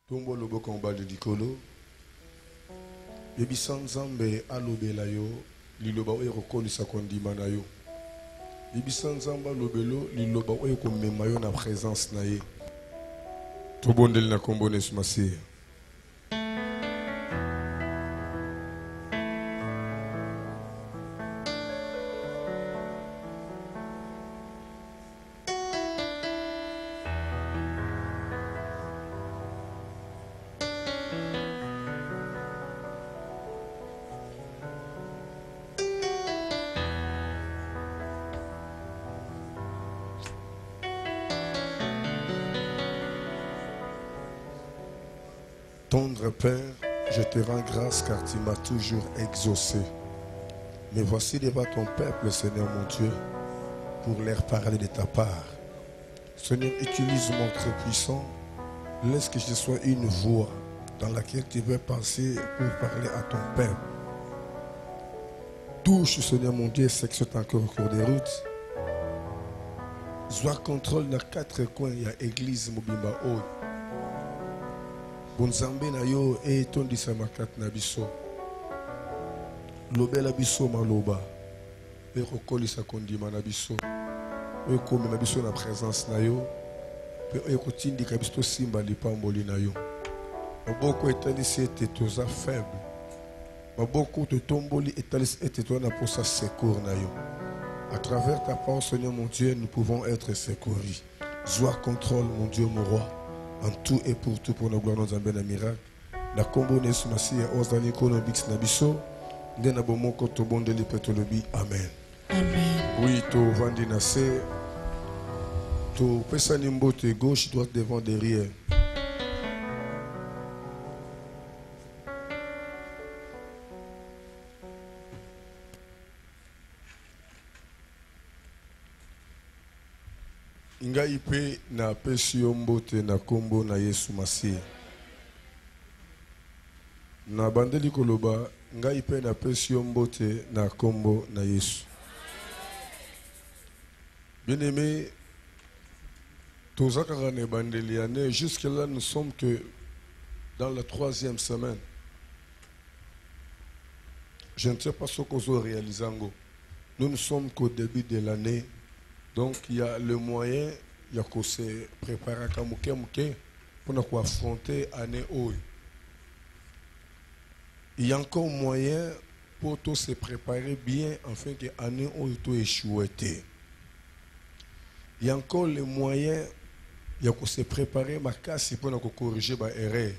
Tombo lobo komba de dikolo. Yebisan Zambe alobela yo. Liloba oye kokolisa kondima na yo. Yebisan Zamba lobelo. Liloba oye komema yo na présence na ye. Tobondeli na kombo Yesu Masiya. Tendre Père, je te rends grâce car tu m'as toujours exaucé. Mais voici devant ton peuple, Seigneur mon Dieu, pour leur parler de ta part. Seigneur, utilise mon très puissant. Laisse que je sois une voix dans laquelle tu veux passer pour parler à ton peuple. Touche, Seigneur mon Dieu, sectionne encore au cours des routes. Sois contrôle dans 4 coins, il y a église Mobimba Oy. Bonzambe na yo e tondisa makat na biso. Lobela biso maloba. E kokolisa kondima na biso. E komema biso na présence na yo. E kotindika biso simba lipamboli na yo. Maboko etalisi ete toza faible. Maboko te tomboli etalisi ete toza na posa secours na yo. À travers ta parole, Seigneur mon Dieu, nous pouvons être secourus. Sois contrôle, mon Dieu, mon roi. En tout et pour tout, pour nos gloires, nos ambés, nos miracles. Na kombo Yesu Masiya, ozali kono bix na biso. Nde na bomoko to bondeli petolobi. Amen. Amen. Oui, to vandi na se. To pesani mbote gauche, droite, devant, derrière. Ngai pe na pesi yo mbote na kombo na Yesu Masiya. Na bandeli koloba, ngai pe na pesi yo mbote na kombo na Yesu. Bien-aimé, tozakara ne bandeli ane, jusque là nous sommes que dans la 3e semaine. Je ne sais pas ce qu'on a réalisé. Nous ne sommes qu'au début de l'année. Donc il y a le moyen, il y a qu'on se préparer à pour affronter l'année haut. Il y a encore moyen pour tout se préparer bien afin que l'année haut tout échoué. Il y a encore le moyen, il y a qu'on se préparer ma casse pour corriger ma erreur.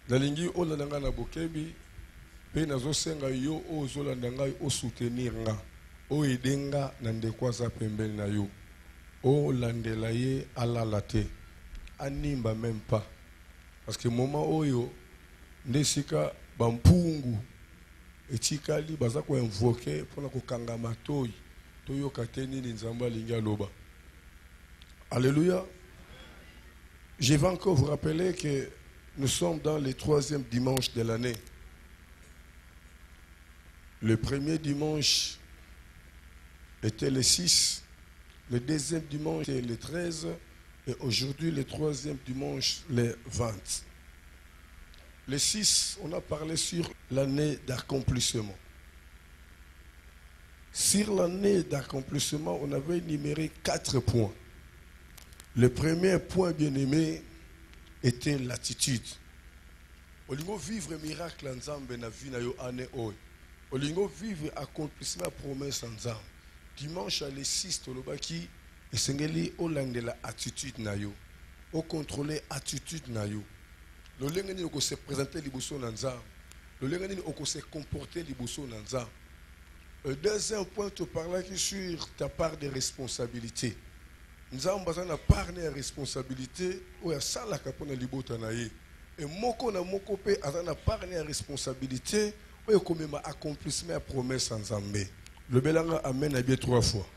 La lingi o la nanga na bokebi pe nazo senga yo o zola nanga o soutenir nga. O edenga na ndekwaza pembeni na yo. O landela ye alala te. Animba même pas. Parce que moment oyo ndesika bampungu etikali baza ko invoquer pour ko kanga matoi toyo kateni ni nzamba linga loba. Alléluia. Je vais encore vous rappeler que nous sommes dans le 3e dimanche de l'année. Le premier dimanche était le 6, le 2e dimanche était le 13 et aujourd'hui le 3e dimanche le 20. Le 6, on a parlé sur l'année d'accomplissement. Sur l'année d'accomplissement, on avait énuméré 4 points. Le premier point, bien aimé, était l'attitude. Olingo vivre miracle en Nzambe na vie na yo année oy. Olingo vivre accomplissement promesse en Nzambe. Dimanche le 6 tolobaki esengeli olandela attitude na yo. O contrôler attitude na yo. Le lengeni oko se présenter liboso na Nzambe. Le lengeni oko se comporter liboso na Nzambe. Le deuxième point te parle sur ta part de responsabilité. Nous avons besoin de part de responsabilité ou à ça la capone libota na ye. Et moko na moko pe azana part de responsabilité ou comme ma accomplissement promesse en Zambé. Le belanga amen a bien 3 fois.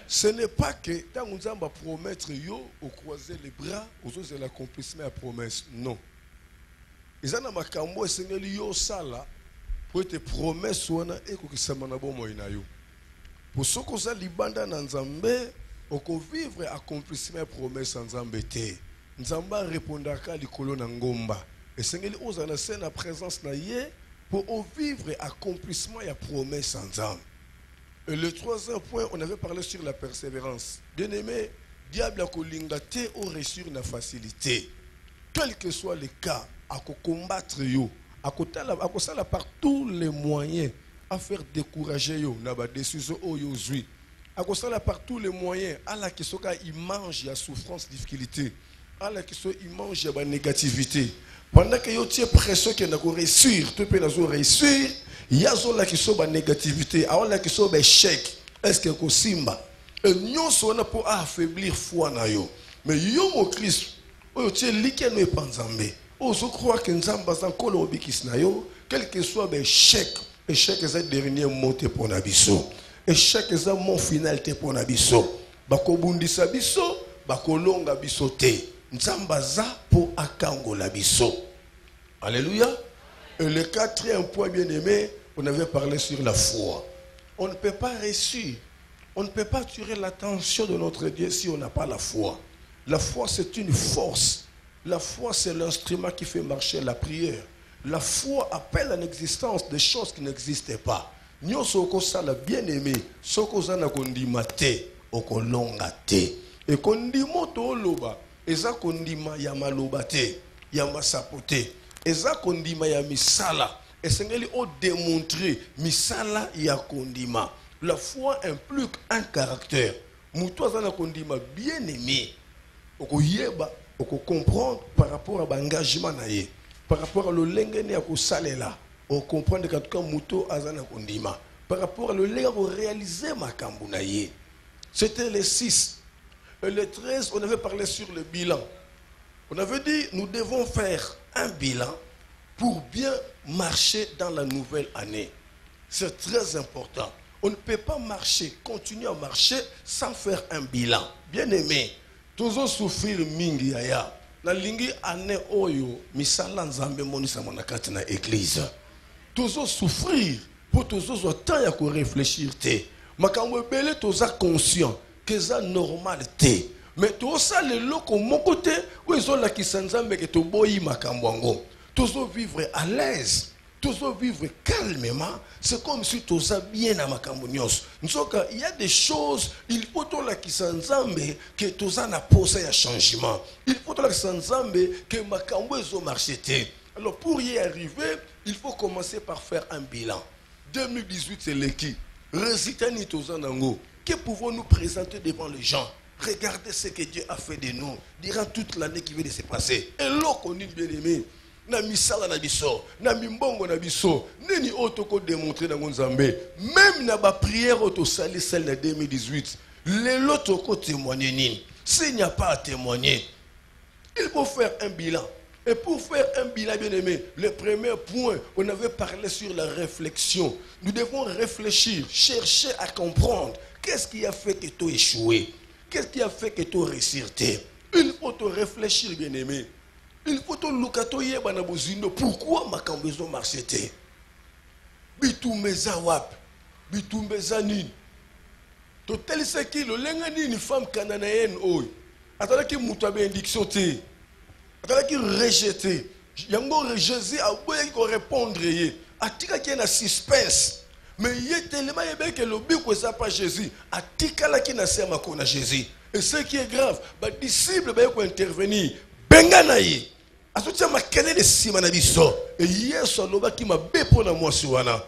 Ce n'est pas que quand nous allons promettre yo au croiser les bras aux autres l'accomplissement à promesse. Non. Ils en a makambo seigneur yo sala pour te promesse wana ekokisama na bomoi na yo. Pour ceux qui ont libanda na Nzambe, oko vivre accomplissement ya promesse en Nzambe te. Nzamba répondaka likolo na ngomba. Et sengeli ozana se na présence na ye pour vivre accomplissement ya promesse en Nzambe. Et le troisième point, on avait parlé sur la persévérance. Bien aimé, diable a kolinga te ou réussir na facilité. Quel que soit le cas, à combattre yo, à sala par tous les moyens à faire décourager yo na ba décision o yo zui. À sala par tous les moyens à la question il mange la souffrance, difficulté. À la question il mange la négativité. Pendant que yo tiens pression que na ko réussir, tu peux na zo réussir, il y a la question la négativité, à la question ba échec. Est-ce que ko simba? Et nous sommes pour affaiblir foi na yo. Mais yo mo Christ, o tiens likeno e panzambe. Oh, je crois que nous avons quel que soit l'échec, échec est le dernier mot pour Nabiso. Échec est le mot final pour Nabiso. Bakobundisa biso, bakolonga biso te. Nzambaza pour akango la biso. Alléluia. Et le quatrième point bien aimé, on avait parlé sur la foi. On ne peut pas réussir. On ne peut pas tirer l'attention de notre Dieu si on n'a pas la foi. La foi, c'est une force. La foi, c'est l'instrument qui fait marcher la prière. La foi appelle à l'existence des choses qui n'existaient pas. Nous sommes la bien-aimé, soko zana kondima te, okolonga te. Et kondimo to loba, eza kondima ya maloba te, ya masapote. Eza kondima ya misala. Et sengeli o démontrer misala ya kondima. La foi implique un caractère. Moutou zana kondima bien-aimé, okoyeba. On comprend par rapport à l'engagement, par rapport à l'engagement à salela, on comprend que quand Mouto azana kondima, par rapport à l'engagement à réaliser ma kambunaye. C'était les 6. Et les 13, on avait parlé sur le bilan. On avait dit, nous devons faire un bilan pour bien marcher dans la nouvelle année. C'est très important. On ne peut pas marcher, continuer à marcher sans faire un bilan. Bien aimé. Toujours souffrir mingi yaya. Na lingi ane oyo misala nzambe monisa monakati na église. Toujours souffrir pour toujours autant ya ko réfléchir te. Makambo belé toza conscient que ça normal te. Mais tout ça le loko mon côté où ils ont la kisanzambe que to boyi makambo ngo. Toujours vivre à l'aise. Toujours vivre calmement, c'est comme si tu as bien à Makambonios. Il y a des choses, il faut que tu as posé un changement. Il faut que Makambo marché. Alors pour y arriver, il faut commencer par faire un bilan. 2018 c'est l'équipe. Résultat ni Tozanango. Que pouvons-nous présenter devant les gens? Regardez ce que Dieu a fait de nous durant toute l'année qui vient de se passer. Et l'eau qu'on est bien aimé. Na misala na biso, na mimbongo na biso, neni otoko démontrer dans Nzambe, même na ba prière auto sali celle de 2018, les loto ko témoigner ni. S'il n'y a pas à témoigner, il faut faire un bilan. Et pour faire un bilan bien aimé, le premier point, on avait parlé sur la réflexion. Nous devons réfléchir, chercher à comprendre qu'est-ce qui a fait que tu as échoué, qu'est-ce qui a fait que tu as réussi. Il faut te réfléchir bien aimé. Il faut que tu pourquoi ma cambezo marchait. Bitumbeza wap, bitumbeza nini. Totel ce qui le lengani une femme cananéenne oi. Attendez que muta bénédiction te. Attendez que rejeté. Yango Jésus a oublié qu'on répondre yé. Atika qui est na suspense. Mais il est tellement bien que le but que ça pas Jésus. Atika la qui na sema kona Jésus. Et ce qui est grave, les disciples vont intervenir. Benganaye. Asutia makene de simana biso. Et Yesu alobaki mabe pona mwasi wana.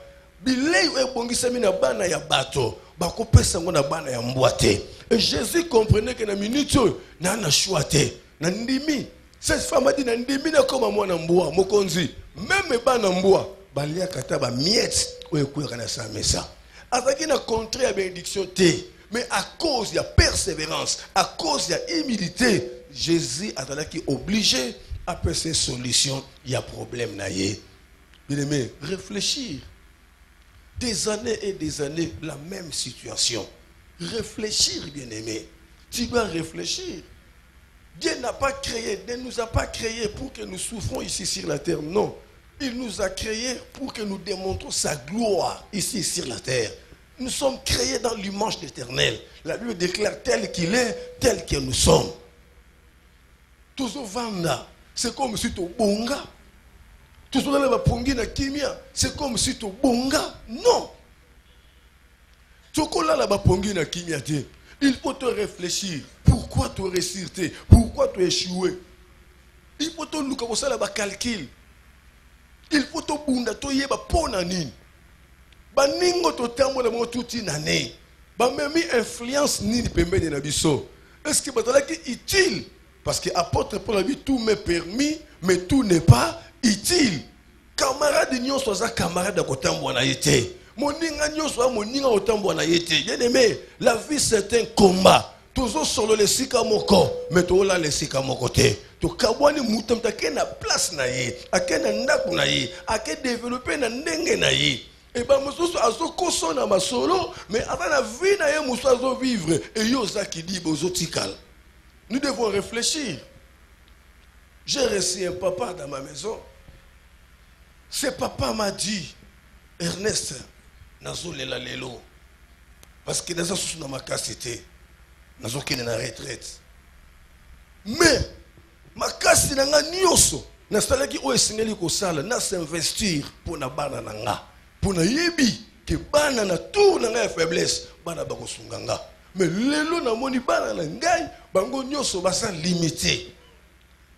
Bilei ebongisa mina bana ya bato. Bakopesa ngo na bana ya mbwate. Et Jésus comprenait que na minute na na choite. Na ndimi. Cette femme a dit na ndimi na koma mwana mbwa mokonzi. Même bana mbwa balia kata ba miette oyekwera na sa mesa. Azaki na contre ya bénédiction te. Mais à cause de la persévérance, à cause de la humilité, Jésus a été obligé à faire ces solutions. Il y a problème. Bien aimé, réfléchir. Des années et des années, la même situation. Réfléchir, bien aimé. Tu dois réfléchir. Dieu n'a pas créé, Dieu ne nous a pas créé pour que nous souffrons ici sur la terre. Non. Il nous a créés pour que nous démontrions sa gloire ici sur la terre. Nous sommes créés dans l'image de l'Éternel. La Bible déclare tel qu'il est, tel que nous sommes. Tout ce vanda, c'est comme si tu bonga. Tout ce vanda pongi na kimia, c'est comme si tu bonga. Non. Chocolat la pongi na kimia te. Il faut te réfléchir. Pourquoi tu réussir? Pourquoi tu échoué? Il faut te louka pour ça la calcul. Il faut te bunda to yeba pona nini. Ba ningo to tambola mo tuti nane. Ba memi influence nini pembeni na biso. Est-ce que batala ki utile? Parce que apôtre Paul a dit tout m'est permis, mais tout n'est pas utile. Camarade nyonso za camarade ko tambo na yete. Moninga nyonso moninga o tambo na yete. Bien aimé, la vie c'est un combat. Toujours solo le sika moko, mais to la le sika moko te. To kabwani mutam ta ke na place na ye, akena ndaku na ye, ake développer na ndenge na ye. Et ben mususu azo koso na masolo, mais avant la vie na ye mususu azo vivre et yo za ki di bozo tikal. Nous devons réfléchir. J'ai reçu un papa dans ma maison. Ce papa m'a dit, Ernest, nazo lela lelo, parce que nazo sous na makasité. Nazo kene na retraite. Mais makasi na nga nyoso na salaki o esengeli ko sala na s'investir pour na bana na nga. Pour na yebi ke bana na tour na nga faiblesse bana ba ko sunga nga. Mais lelo na moni bana na ngai bango nyoso basa limité.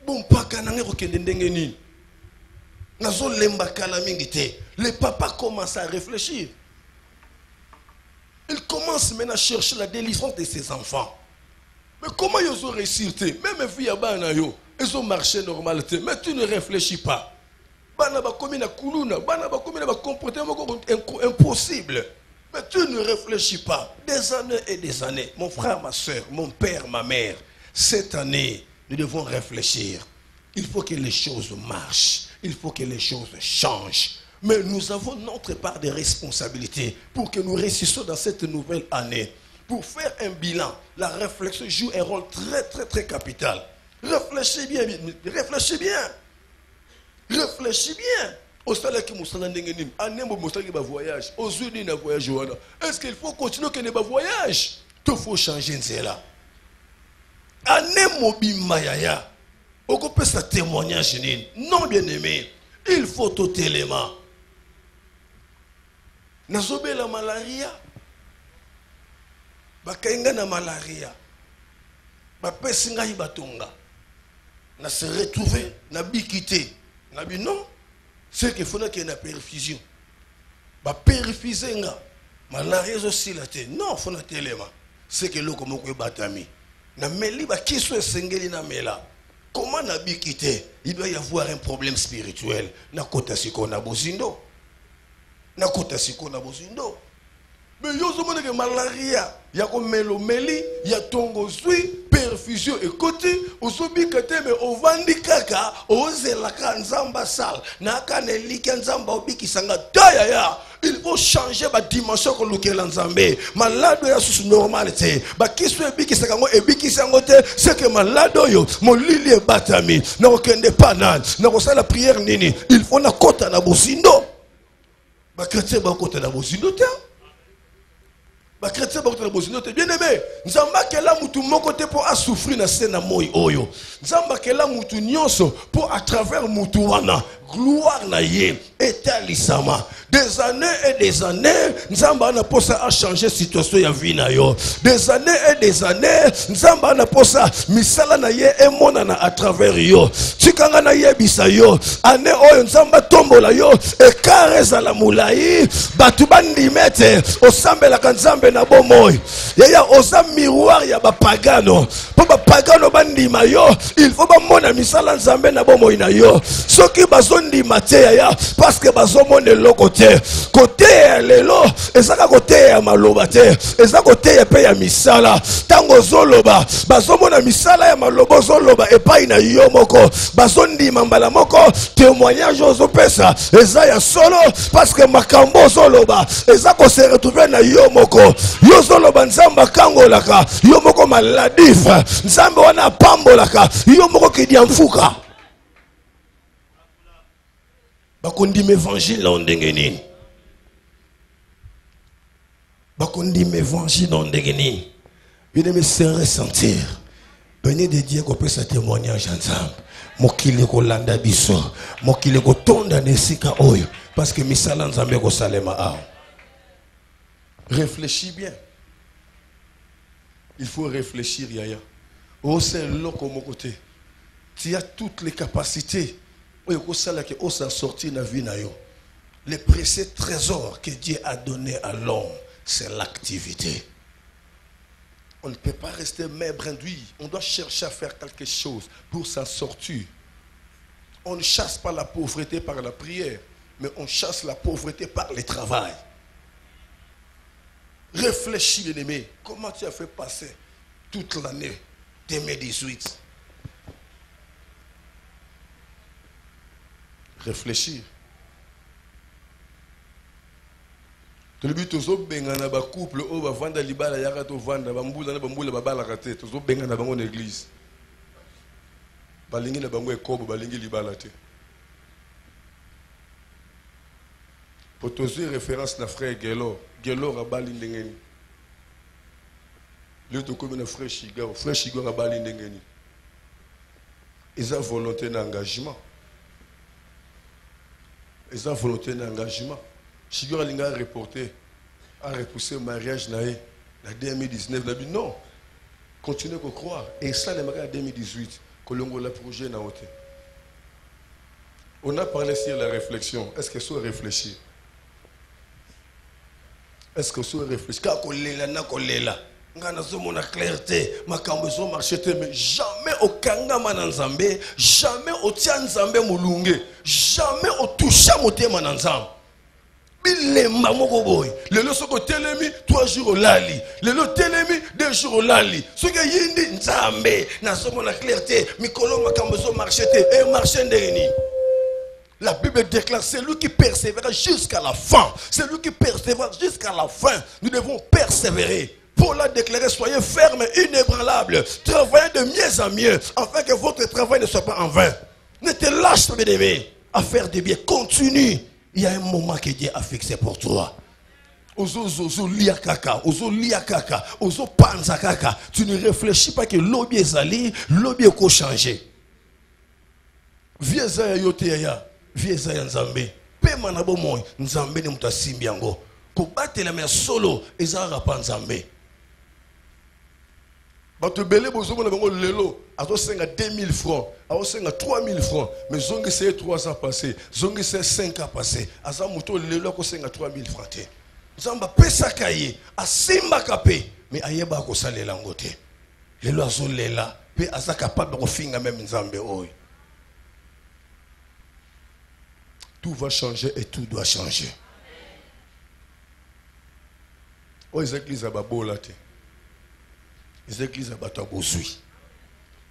Bon paka na nga ko kende ndenge nini. Nazo lemba kala mingi te. Le papa commence à réfléchir. Il commence maintenant à chercher la délivrance de ses enfants. Mais comment ils ont réussi? Même vie à Banayo, ils ont marché normal. Mais tu ne réfléchis pas. Banaba comme na kuluna, banaba comme na comportement impossible. Mais tu ne réfléchis pas. Des années et des années. Mon frère, ma soeur, mon père, ma mère. Cette année, nous devons réfléchir. Il faut que les choses marchent. Il faut que les choses changent. Mais nous avons notre part de responsabilité pour que nous réussissions dans cette nouvelle année. Pour faire un bilan, la réflexion joue un rôle très capital. Réfléchis bien, réfléchis bien. Réfléchis bien. Au salaire qui m'a voyage, aux unis na voyage. Est-ce qu'il faut continuer que ne voyage? Il faut changer cela. Année mobima yaya. On peut sa témoignage. Non bien aimé. Il faut tout élément. Nazobe la malaria. Bakainga na malaria. Bapesinga ibatonga. Na se retrouver, na bikité. Na bi non. C'est qu'il faut qu'il y ait une perfusion. Perfuser nga. Malaria aussi la tête. Non, faut na élément. C'est que l'eau comme ko batami. Na meli ba kiso esengeli na mela. Comment na bikité? Il doit y avoir un problème spirituel. Na kota siko na bozindo. Na kota siko na bozindo. Mais yo zo mona que malaria ya ko melo meli ya tongo zui perfusion et côté ozobi kate mais ovandi kaka ozela kanzamba sal na kaneli kanzamba obikisanga taya ya. Il faut changer la dimension que nous avons nzambe. Malade ya sous normalité. Ba kiso ebikisanga ngo ebikisango te c'est que malade yo mo lili e batami. Na okende panan. Na ko sala prière nini. Il faut na kota na bosindo. Ba chrétien ba kota na bosindo te. Ba chrétien ba kota na bosindo te. Bien aimé, nzamba kela mutu moko te pour souffrir na sena moi oyo. Nzamba kela mutu nyonso pour à travers mutu wana gloire na ye etalisama. Des années et des années, Nzamba n'a pas ça à changer situation ya vie na yo. Des années et des années, Nzamba n'a pas ça misala na ye e monana à travers yo. Tikanga na ye bisa yo. Ane oyo Nzamba tombola yo e kareza la mulai. Batu bandi mete osambela kanzambe na bomoy. Yaya osa miroir ya ba pagano. Po ba pagano bandi mayo, il faut ba mona misala Nzambe na bomoy na yo. Soki bazondi mate ya parce que bazomone loko côté lelo ezaka côté ya maloba te ezaka côté ya pe ya misala tango zoloba bazomona misala ya maloba zoloba epai na yo moko bazondima mbala moko témoignage ozopesa eza ya solo parce que makambo zoloba ezako se retrouver na yo moko yo zoloba nzamba kangolaka yo moko maladif nzambe wana pambolaka yo moko kidi mfuka. bakondima évangile na ndenge nini? Bakondima évangile na ndenge nini? Bien-aimé, c'est ressentir. Venez de dire qu'on peut se témoignage ensemble. Mokile ko landa biso, mokile ko tonda nesika oyo, parce que misala nzambe ko salema a. Réfléchis bien. Il faut réfléchir, Yaya. Oh, c'est l'eau comme mon côté. Tu as toutes les capacités. Les précieux trésors que Dieu a donnés à l'homme, c'est l'activité. On ne peut pas rester main brinduit. On doit chercher à faire quelque chose pour s'en sortir. On ne chasse pas la pauvreté par la prière, mais on chasse la pauvreté par le travail. Réfléchis, bien-aimé. Comment tu as fait passer toute l'année 2018? Réfléchir. Tout le but toujours bengana ba couple o ba vanda libala yaka to vanda bambula na bambula babala kate toujours bengana bango na église. Balingi na bango ekobo balingi libala te. Pour toujours référence na frère Gelo rabali ndengeni. Le to comme na frère Chiga rabali ndengeni. Ils ont volonté d'engagement. Ils ont volonté d'engagement. Chiga Linga a repoussé le mariage en 2019. Il a dit non, continuez à croire. Et ça, le mariage en 2018, que l'on a le projet dans l'hôtel. On a parlé sur la réflexion. Est-ce que ça réfléchir? Est-ce que ça réfléchir? Quand on est là, on est là. On a clarté, mais jamais au kangama nanzambe, jamais au tianzambe moulunge, jamais au toucha moté mananzam. Bilemba moko boy. Le lo soko telemi 3 jours au lali. Le lo telemi 2 jours au lali. Ce que yindi nzambe na somo na clarté, mikolo makambo so marchete et marché ndeni. La Bible déclare, c'est lui qui persévère jusqu'à la fin. C'est lui qui persévère jusqu'à la fin. Nous devons persévérer. Paul a déclaré, soyez fermes et inébranlables. Travaillez de mieux en mieux, afin que votre travail ne soit pas en vain. Ne te lâche pas, bien-aimé, à faire du bien. Continue. Il y a un moment que Dieu a fixé pour toi. Ozo liakaka, ozo panza kaka. Tu ne réfléchis pas que l'objet est allé, l'objet est changé. Vieux zaya yote ya. Vieza nzambe pe manabo moy nzambe ne mutasimbi yango ko batela me solo ezara pa nzambe bato belé bozomo na bango lelo azo senga 2000 francs azo senga 3000 francs mais zongi c'est 3 ans passé zongi c'est 5 ans passé aza moto lelo ko senga 3000 francs te nzamba pesa kaye asimba kapé mais ayeba ko salela ngote lelo azo lela pe aza capable ko finga même nzambe oy. Tout va changer et tout doit changer. Oh, les églises à Babola. Les églises à Batabozui.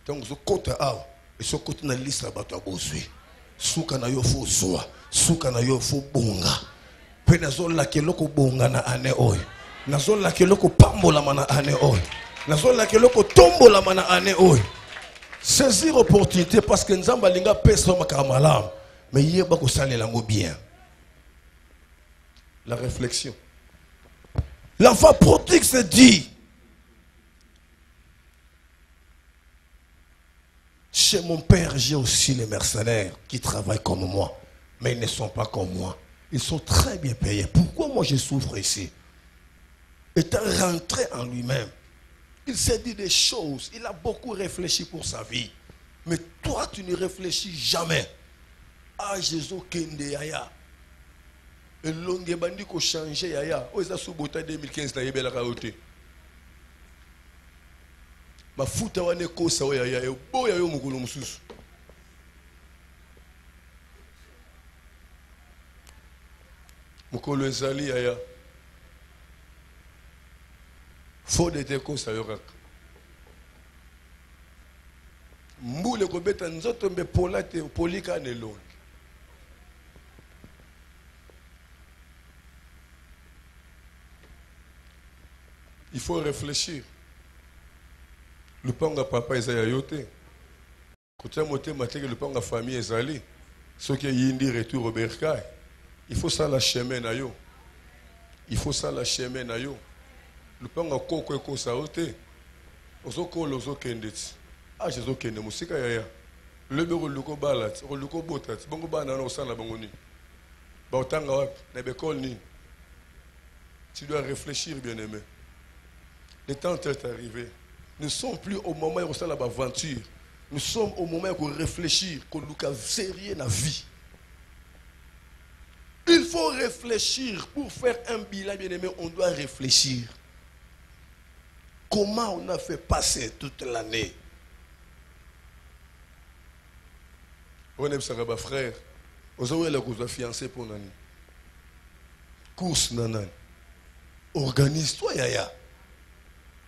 Donc, ce côté à et ce côté na liste à Batabozui. Souka na yo fo zoa. Souka na yo fo bonga. Pe nazo la keloko bonga na ane oy. Nazo la keloko pambola mana ane oy. Nazo la keloko tombola mana ane oy. Saisir l'opportunité parce que Nzamba linga pesa makamalam. Mais il y a beaucoup de bien. La réflexion. L'enfant prodigue se dit, chez mon père, j'ai aussi les mercenaires qui travaillent comme moi. Mais ils ne sont pas comme moi. Ils sont très bien payés. Pourquoi moi je souffre ici? Étant rentré en lui-même, il s'est dit des choses. Il a beaucoup réfléchi pour sa vie. Mais toi, tu ne réfléchis jamais. Ah, Jésus kende yaya. Et longue bandi ko changer yaya. O eza subota 2015 na yebela ka ote. Mafuta wane kosa o yaya e boya yo mukulu mususu. Mukolo ezali yaya. Faut de te kosa yo kaka. Mbule ko beta nzoto mbe polate polika ne longue. Il faut réfléchir. Le panga papa ezali yote. Côté moté maté que le panga famille ezali. Ce qui est Yindi retour au Bercail. Il faut ça la chemin na yo. Il faut ça la chemin na yo. Le panga koko eko sa ote. Ozoko lozo kendeti. Ah jezo kende musika yaya. Le bureau luko balat, luko botat. Bongo bana na osana bangoni. Ba otanga wapi na bekol ni. Tu dois réfléchir, bien-aimé. Le temps est arrivé. Nous ne sommes plus au moment où on a l'aventure. Nous sommes au moment où on réfléchit, qu'on nous a sérieux dans la vie. Il faut réfléchir. Pour faire un bilan, bien-aimé, on doit réfléchir. Comment on a fait passer toute l'année? On aime ça, frère. Vous avez la cause de fiancé pour l'année. Course, nanan. Organise-toi, Yaya.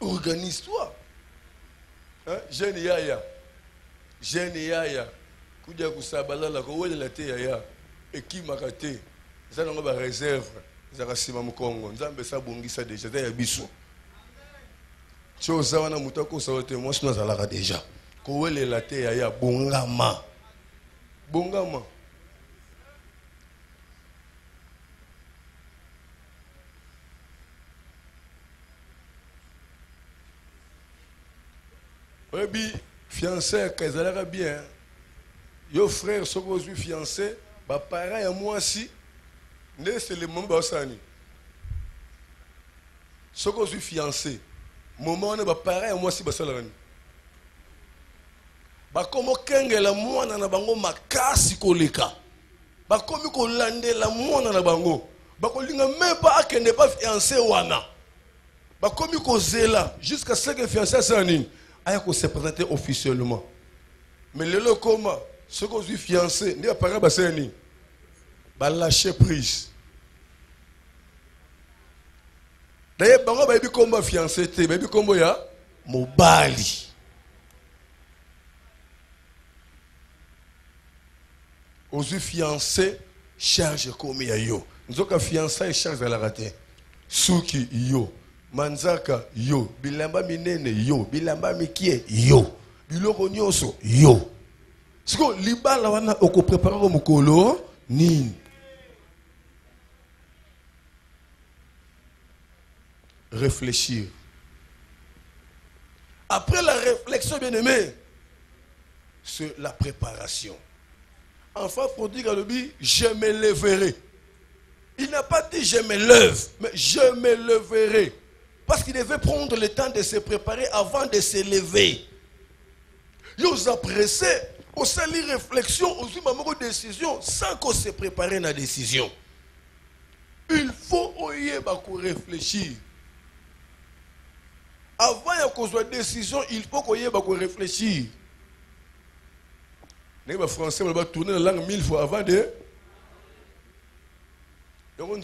Organise-toi. Hein? Jeune Yaya. Jeune Yaya. Koudia Kousabala, la Koué de la Té Yaya. Et qui m'a raté. Ça n'a pas de réserve. Ça n'a pas de Congo. Ça n'a pas de ça déjà. Ça n'a pas de ça. Chose ça, on a moutako ça va moi sinon ça l'a déjà. Koué de la Té Yaya. Bongama. Bongama. Oui, fiancé, ça a l'air bien. Yo frère, ce que vous fiancé, bah pareil à moi aussi, c'est le moment où ça ni. Ce que vous fiancé, moment où pareil à moi aussi, bah ça l'année. Bah comme kenge la moi na bango makasi koleka. Bah comme ko lande la moi na bango. Bah ko linga même pas akende pas fiancé wana. Bah comme ko zela jusqu'à ce que fiancé ça ni. Il se présenter officiellement. Mais le comment, ce qu'on dit fiancé, il n'y a pas de lâcher prise. D'ailleurs, il y a combat fiancé, il y a combat mobali. Aux fiancés, charge comme yo. Nous avons fiancé, charge à la rater. Souki yo. Manzaka yo, bilamba minene yo, bilamba mikie yo, biloko nyonso yo. Siko libala wana oko prépare ko mukolo nini. Réfléchir. Après la réflexion, bien-aimé, c'est la préparation. Enfant prodigue a dit, je me lèverai. Il n'a pas dit je me lève, mais je me lèverai. Parce qu'il devait prendre le temps de se préparer avant de se lever. Il a pressé, on s'est dit réflexion, on s'est dit décision, sans qu'on se prépare à la décision. Il faut réfléchir. Avant qu'on soit décision, il faut qu'on réfléchir. Les Français vont tourner la langue 1000 fois avant de. Donc on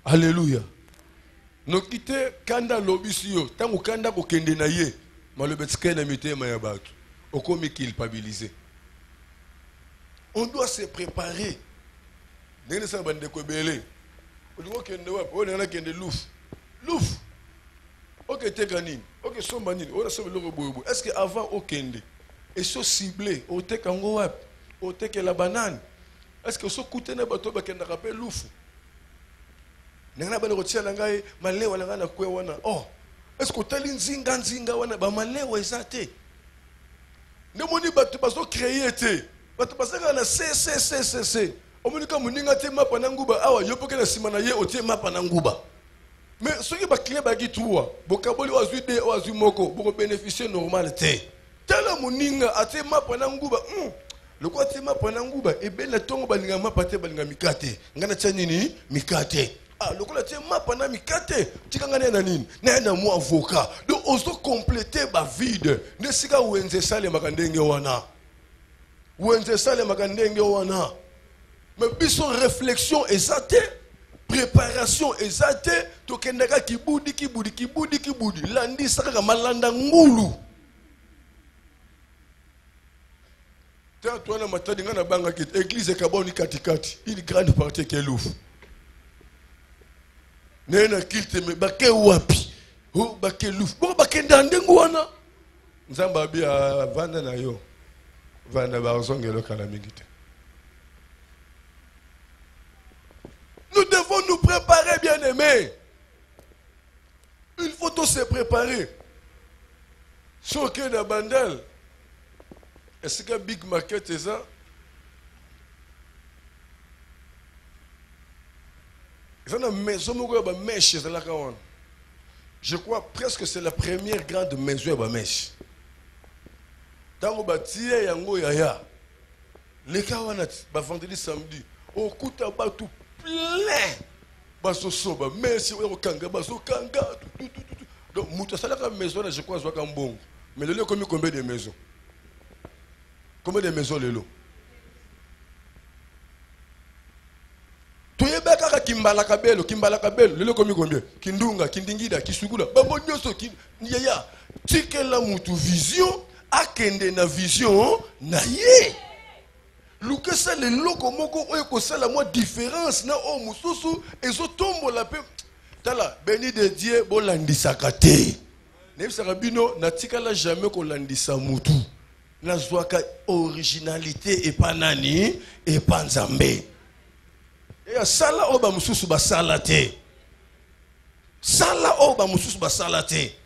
alléluia. Nous quittons kanda lobisio. Tant que kanda ko kende na ye, malobetske na mitema ya batu. Okomi culpabiliser. On doit se préparer. Nene sa bande ko belé. On doit kende wa, on na kende louf. Louf. OK te ganine. OK somba nini. On a sauvé le bobo. Est-ce que avant au kende et so ciblé, au te kango wa, au te que la banane. Est-ce que so coûte na bato ba kende rappel louf? Nanga ba le tia ngai malewa nanga na kwe wana. Oh, est-ce que tali nzinga wana ba malewa ezate? Nemoni bato baso créer te. Bato basaka na c. Omonika muninga te mapa na nguba awa yopoke na sima na ye otie mapa na nguba. Mais ceux qui ba client ba gituwa, bokaboli wazui de wazui moko, boko bénéficier normal te. Tala muninga ate mapa na nguba. Le quoi te mapa na nguba e bela tongo balinga mapa te balinga mikate. Ngana tia nini? Mikate. Ah, le quoi te mapa na mikate. Tikangane na nini? Na mo avocat. Donc on doit compléter ba vide. Ne sika wenze sale makandenge wana. Wenze sale makandenge wana. Mais biso réflexion exacte, préparation exacte, to kendaka kibudi. Landi saka malanda ngulu. Tant toi na matadi ngana banga kit église kaboni katikati, une grande partie qui est louf. Nena kilte me bake wapi. Oh, bakelouf. Bon, bakenda ndengwana. Nzamba bi a vanda na yo. Vanda barzongelo kalamigite. Nous devons nous préparer, bien-aimés. Il faut tous se préparer. Choqué de bandel. Est-ce que Big Market est ça? Je crois presque que c'est la première grande maison de mèche. Dans le bâtiment, il y a les kawanat, vendredi samedi, au coup de tout plein. Basoso, merci, au kanga, baso kanga, tout. Donc, la maison, je crois, c'est un bon. Mais le lieu, combien de maisons? Combien de maisons le lot? Toyebaka kimbala kabelo, le lieu combien? Kindunga, kindingida, kisugula, babonyoso, yaya. Tikela mutu vision, akende na vision, na ye. Luke ça le loko moko oyo ko sala moi différence na o mususu ezo tombo la pe. Tala béni de Dieu bolandisa kate. Nebisaka bino na tikala jamais ko landisa mutu. Na zwaka originalité et pas nani et pas nzambe. Et sala oba mususu ba salate. Sala oba mususu ba salate.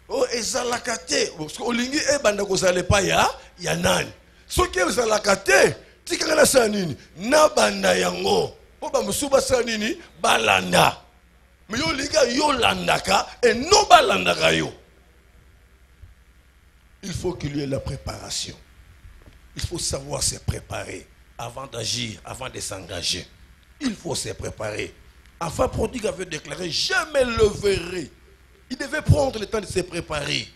O ezalakate parce que olingi e banda ko sale pa ya nani. So ke ezalakate tikanga sanini na banda yango. Oba mususu ba sanini balanda. Mais yo liga yo landaka et non balandaka yo. Il faut qu'il y ait la préparation. Il faut savoir se préparer avant d'agir, avant de s'engager. Il faut se préparer. Enfant prodigue avait déclaré, jamais le verrai. Il devait prendre le temps de se préparer.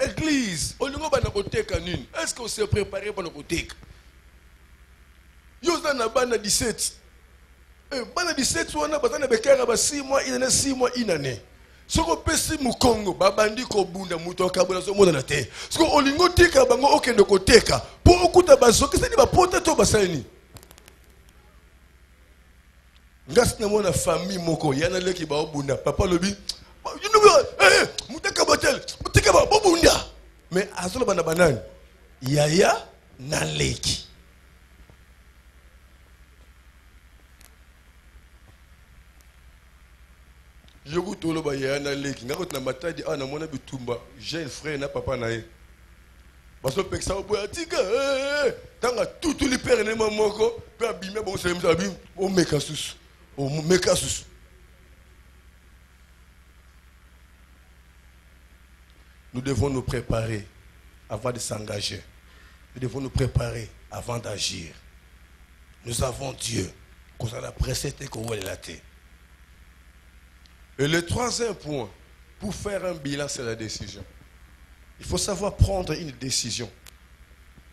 Église, est-ce qu'on s'est préparé pour le côté? Yozana bana 17. Bana 17, on a besoin de 6 mois, il y a 6 mois, il y a ce qu'on peut si mu Congo, babandi ko bunda muto kabula so mona na te. Ce qu'on olingo tika bango okende ko teka. Pour okuta bazo que c'est ba pota to basani. Ngas na mona famille moko yana leki ba bunda papa lobi. You know mutaka botel, mutaka ba bunda. Mais azolo bana banani. Yaya na leki. Je vous tolo ba yana leki ngako na matadi ana mona bitumba jeune frère na papa na ye baso peksa boya tika tanga tout li père ne mamoko pe abime bon c'est abim o mekasus Nous devons nous préparer avant de s'engager. Nous devons nous préparer avant d'agir. Nous avons Dieu qu'on a pressé et qu'on va la terre. Et le troisième point, pour faire un bilan, c'est la décision. Il faut savoir prendre une décision.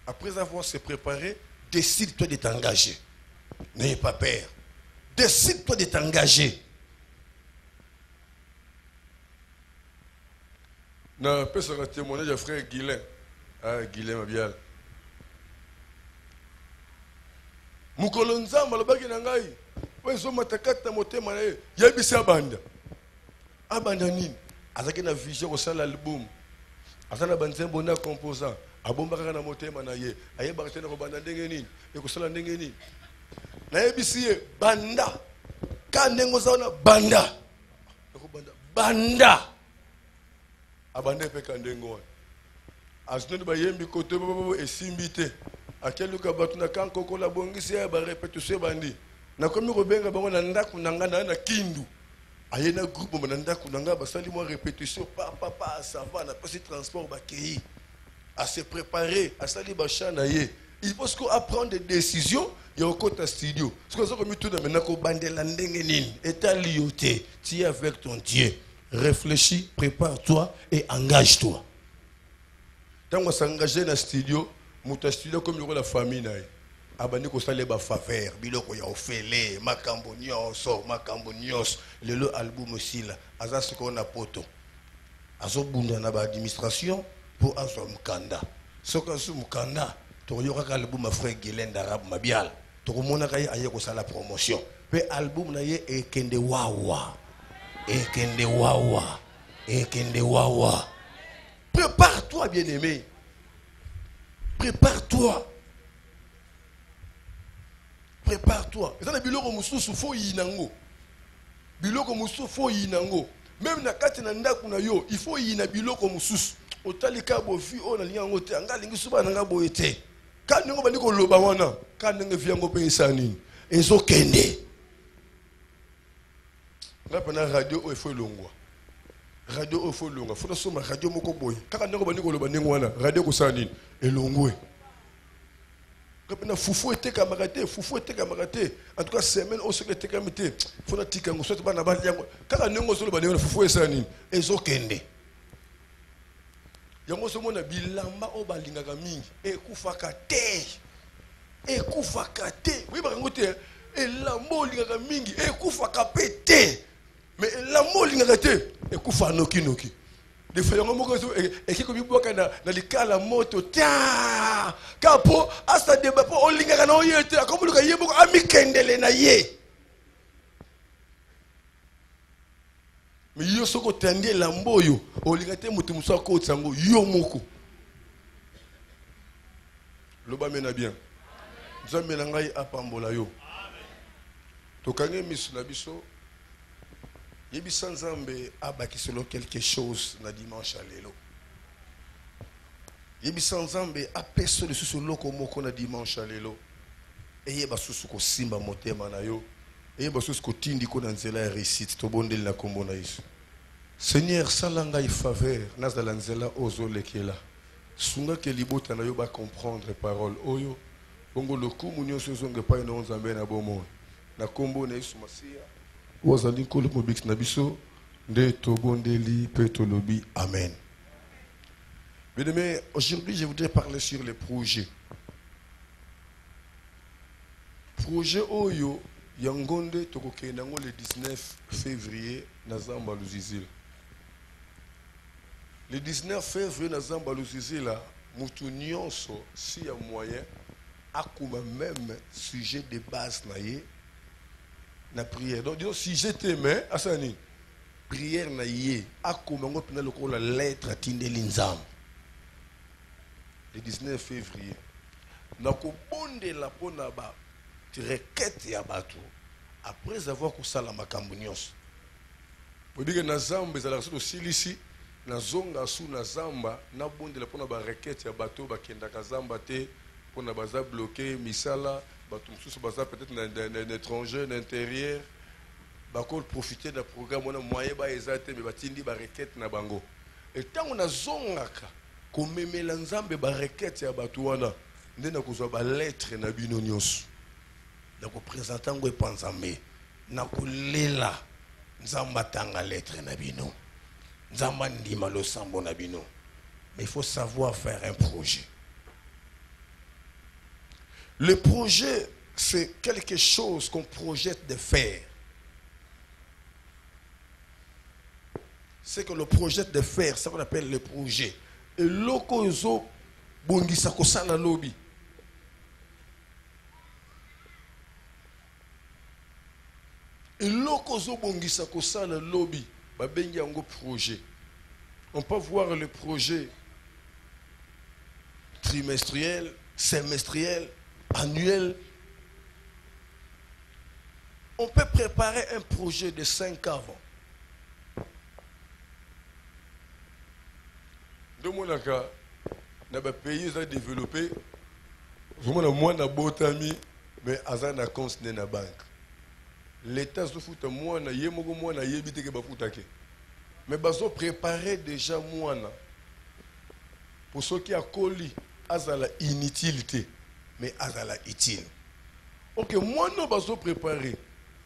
Après avoir se préparé, décide-toi de t'engager. N'ayez pas peur. Décide-toi de t'engager. Non, peut se témoigner de frère Guilain. Ah, Guilain Mabial. Mukolonza malobaki nangai. Wezo matakata motema na ye. Yebisa banda. Abanda nini? Azaki na vision ko sala album. Azana banzembo na composant. Abomba kaka na motema na ye. Ayeba tena ko banda ndenge nini? E ko sala ndenge nini? Na yebisi ye banda. Ka ndengo zaona banda. Ko banda. Abanda pe ka ndengo wana. Azino ba yembi kote bobo esimbite. Akeluka batu na kanko ko la bongisi ya ba répétition bandi. Na komi ko benga bango na ndaku nangana na kindu. Ayena groupe mananda kunanga basali moi répétition papa ça va na passer transport bakei à se préparer à sali bachana ye. Il faut qu'on apprendre des décisions il y a au côté studio. Ce que ça comme tout maintenant ko bandela ndenge nini état lioté tu es avec ton Dieu. Réfléchis, prépare-toi et engage-toi. Tant qu'on s'engager dans le studio, mon studio comme la famille naï. Abani ko sale ba faveur biloko ya ofele makambo nyos lelo album aussi là aza ce qu'on a poto azo bunda na ba administration pour azo mukanda soka su mukanda to yoka ka album frère Guilain d'arabe mabial to ko mona kay aye ko sala promotion pe album na ye ekende wawa et kende wawa. Prépare-toi, bien-aimé. Prépare-toi. Prépare-toi. Et ça, biloko mususu fo yinango. Biloko mususu fo yinango. Même na kati na ndaku na yo, il faut yina biloko mususu. Otalika bo fi o na lingango te, anga lingi suba na ngabo ete. Ka ningo bandi ko loba wana, ka ningo fiango pe isani. Ezo kende. Ngapa na radio o efo longwa. Radio o efo longwa. Fona soma radio moko boy. Kaka ningo bandi ko loba ningo wana, radio ko sani elongwe. Foufou était camarade, foufou était camarade. En tout cas, semaine, au secret était camarade. Faut la tika, on souhaite pas n'avoir rien. Car on est sur le bannière, foufou est sani. Et zo kende. Yango se mona bilamba o balinga mingi. E kufakate. E kufakate. Oui, par contre, et lambo linga mingi. E kufakapete. Mais lambo linga te. E kufanoki noki. Les frères et qui comme boka na likala moto ta kapo asa deba po olinga na oyete comme luka yebo amikendele na ye mais yo soko tandie lamboyo olinga te mutu musa ko tsango yo moko loba mena bien nzambe na ngai apambola yo to kange misu na biso yebi sanzambe abakiselo quelque chose na dimanche à lelo. Yebi sanzambe apeso le susu loko moko na dimanche à lelo. Eye basusu ko simba motema na yo. Eye basusu ko tindi ko na nzela ya réussite to bondeli na kombo na Yesu. Seigneur salanga i faveur na za nzela ozo lekela. Sunga ke libota na yo ba comprendre parole oyo. Bongo lokumu nyonso zonge pa ina nzambe na bomo. Na kombo na Yesu Masia. Amen. Bien-aimés, aujourd'hui je voudrais parler sur les projets. Projet Oyo Yangonde Tokokenango le 19 février Nazamba Luzizil. Le 19 février Nazamba Luzizil, Moutou Nyonso, si y a moyen, akuma même sujet de base naïe. Na prière. Donc, disons, si j'étais main, Asani, prière na yé, a comment on la lettre à Tindelinzam. Le 19 février. Na ko bonde la pona ba, requête ya bato. Après avoir kusala makambo nyonso. Pour dire que na zamba ezala so silisi, na zonga su na zamba, na bonde la pona ba requête ya bato ba kenda ka zamba te, pona baza bloqué misala. Peut-être un étranger, un intérieur, profiter d'un programme, on a moyen de mais batindi ba requête na bango. Et tant on a zongaka, comme mélanzambe ba requête ya batuana, ndena kozwa ba lettre na bino nyonso. Na ko présenter ngo epanzambe, na ko lela nzamba tanga lettre na bino. Nzamba ndima lo sambo na bino. Mais il faut savoir faire un projet. Le projet, c'est quelque chose qu'on projette de faire. C'est que le projette de faire, c'est ce qu'on appelle le projet. Et loko zo bongisa kosala lobby. Et loko zo bongisa kosala lobby, ba bengi yango projet. On peut voir le projet trimestriel, semestriel, annuel. On peut préparer un projet de 5 ans avant. De mon cas, dans les pays développés, moi, na botami, mais azan na compte na banque. L'État se fout moi na yemogo moi na yebite ke bafutake. Mais bazo préparer déjà moi na pour ceux qui a colis azala inutilité. Mais azala utile. Ok, moi non bazo préparer.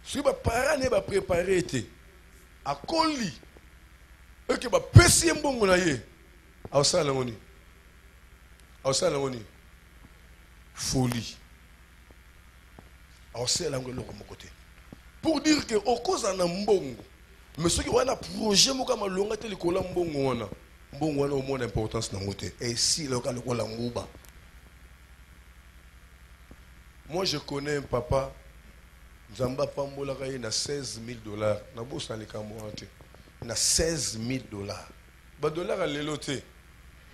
Si ba parents ne ba préparer été a colis. Ok, ba pesi mbongo na ye. Ausala ngoni. Ausala ngoni. Folie. Ausala ngoni loko mokote. Pour dire que au cause en mbongo, mais ceux qui ont un projet mo kama longa te likola mbongo wana. Mbongo wana au moins d'importance na ngote. Et si le cas likola nguba. Moi, je connais un papa, Nzamba Pambola Kaye, na $16 000. Na bossa les camorantes. na 16 000 dollars. Ba dollar à l'éloté.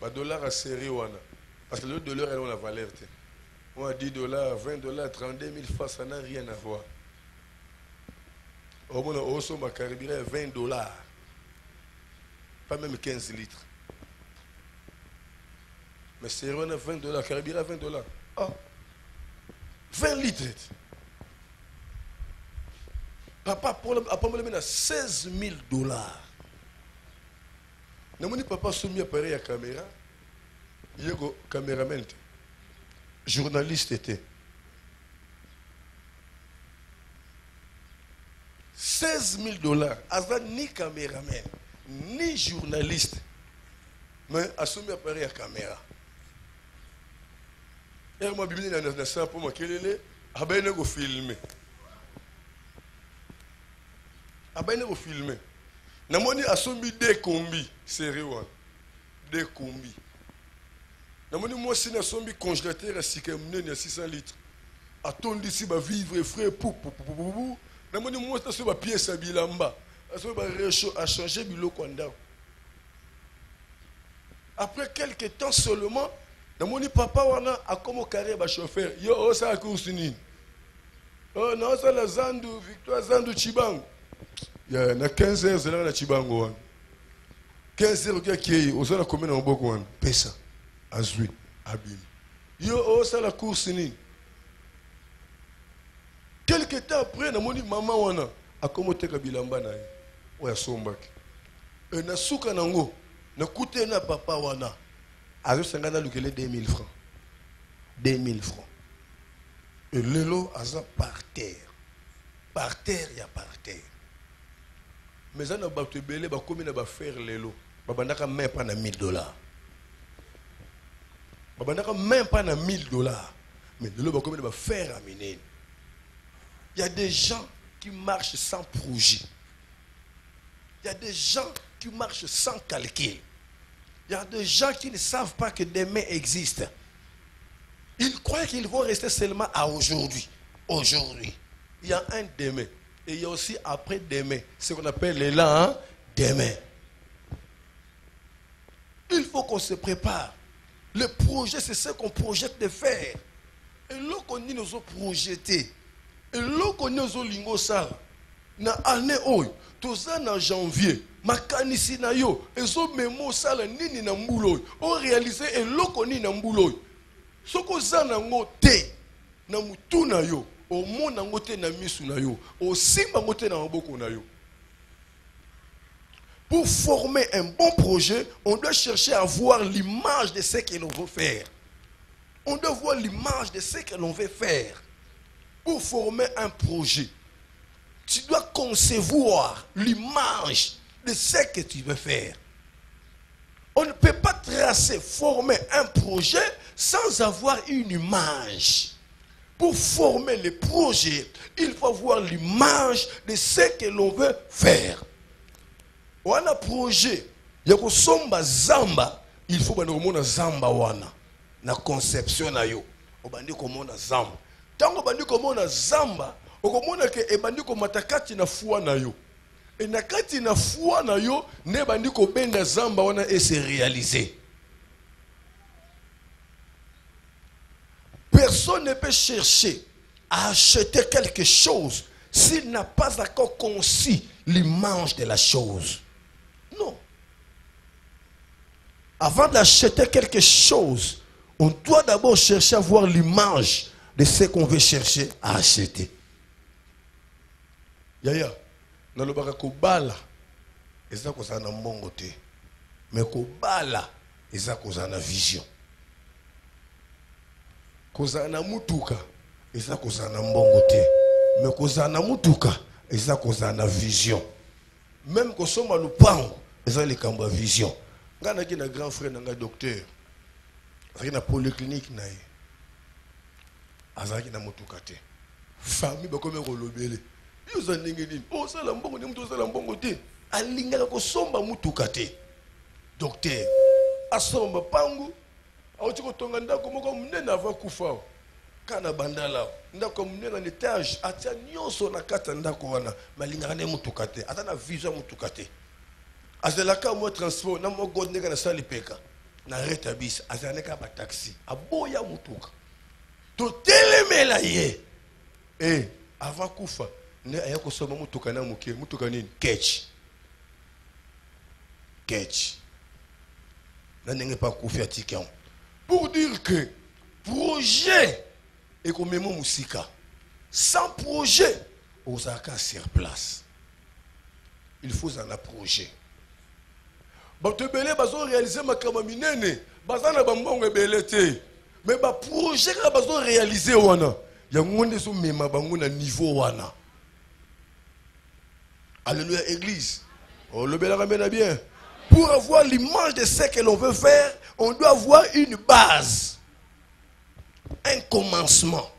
Ba dollar à série wana. Parce que le dollar elle a la valeur. On a 10 dollars, 20 dollars, 32 000 francs, ça n'a rien à voir. Au moins, on a carburant 20 dollars. Pas même 15 litres. Mais c'est 20 dollars, carburant 20 dollars. Ah, 20 litres. Papa, pour le 16 000 dollars. N'a papa soumis appareil à caméra. Il y a un caméraman. Journaliste était. 16 000 dollars. Azan ni caméraman, ni journaliste. Mais a soumis appareil à caméra. Et moi, je suis ça pour moi. Quel est le filmer? Je filmer. Je suis des combis. Sérieux. Des combis. Je suis congélateur à 600 litres. Attends ici, je vivre frais. Je suis une pièce à bilamba. Je suis à changer de l'eau. Après quelques temps seulement, je papa a comme carré de chauffeur. Yo, ça a course ni. Oh non, ça la Zandu, Victoire Zandu Chibango. Il y a 15 heures, c'est là la Chibango. 15 heures qui est au sein de la commune en Boko. Pesa, Azui, Abim. Yo, oh, ça la course ni. Quelques temps après, na moni maman wana a comme te kabilamba na ye. Oya sombaki. Et na suka nango, na kute na papa wana. Azo sangana lukele 2000 francs. 2000 francs. Et l'élo aza par terre. Par terre, il y a par terre. Mais ça n'a pas été belé, bah comme il va faire l'élo. Bah n'a même pas na 1000 dollars. Bah n'a même pas na 1000 dollars. Mais l'élo bah comme il va faire à miner. Il y a des gens qui marchent sans projet. Il y a des gens qui marchent sans calcul. Il y a des gens qui ne savent pas que demain existe. Ils croient qu'ils vont rester seulement à aujourd'hui. Aujourd'hui. Il y a un demain. Et il y a aussi après demain. Ce qu'on appelle les demain. Il faut qu'on se prépare. Le projet, c'est ce qu'on projette de faire. Et là qu'on dit nous projeté. Et là qu'on dit nous lingo ça. Na année oy, toza na janvier. Makanisi na yo, ezo memo sala nini na mbulo. O réaliser eloko ni na mbulo. Soko zana ngo te na mutu na yo, o mona ngo te na misu na yo, o simba ngo te na maboko na yo. Pour former un bon projet, on doit chercher à voir l'image de ce que l'on veut faire. On doit voir l'image de ce que l'on veut faire. Pour former un projet, tu dois concevoir l'image de ce que tu veux faire. On ne peut pas tracer, former un projet sans avoir une image. Pour former le projet, il faut avoir l'image de ce que l'on veut faire. On a un projet, il y a somba zamba, il faut que zamba wana na conception na yo. On bandi komona zamba. Tango bandi komona zamba, okomona ke ebandi ko matakati na fuwa na yo. Et na kati na fuwa na yo, ne bandi ko benda zamba wana et se réaliser. Personne ne peut chercher à acheter quelque chose s'il n'a pas encore conçu l'image de la chose. Non. Avant d'acheter quelque chose, on doit d'abord chercher à voir l'image de ce qu'on veut chercher à acheter. Yaya, na lobaka kobala, eza kozana mbongo te. Mais kobala, eza kozana vision. Kozana mutuka, eza kozana mbongo te. Mais kozana mutuka, eza kozana vision. Même kosoma lupango, eza likamba vision. Ngana ki na grand frère nanga docteur. Azaki na polyclinique na ye. Azaki na mutuka te. Famille bakome kolobele. Yoza ndenge nini? Oh sala mbongo ni mtu sala mbongo te. Alingaka kosomba mutuka te. Docteur, asomba pangu. Aoti kotonga ndako moko munene ava kufa. Kana bandala. Ndako munene na étage, atia nyonso na kata ndako wana. Malingaka ne mutuka te. Ata na vision mutuka te. Azelaka moi transport na mo god neka na sali peka na retabis azaneka ba taxi aboya mutuka to telemela ye avant kufa ne ayako soma mutuka na muke mutuka nini catch na ndenge pas kufa atikan pour dire que projet et comme même musika sans projet osaka sur place il faut un projet. Bato belé bazo réaliser makama minene bazana bambongo belé te mais ba projet ka bazo réaliser wana ya ngonde so mema bango na niveau wana. Alléluia église. Oh le bela ramène bien. Pour avoir l'image de ce que l'on veut faire, on doit avoir une base. Un commencement.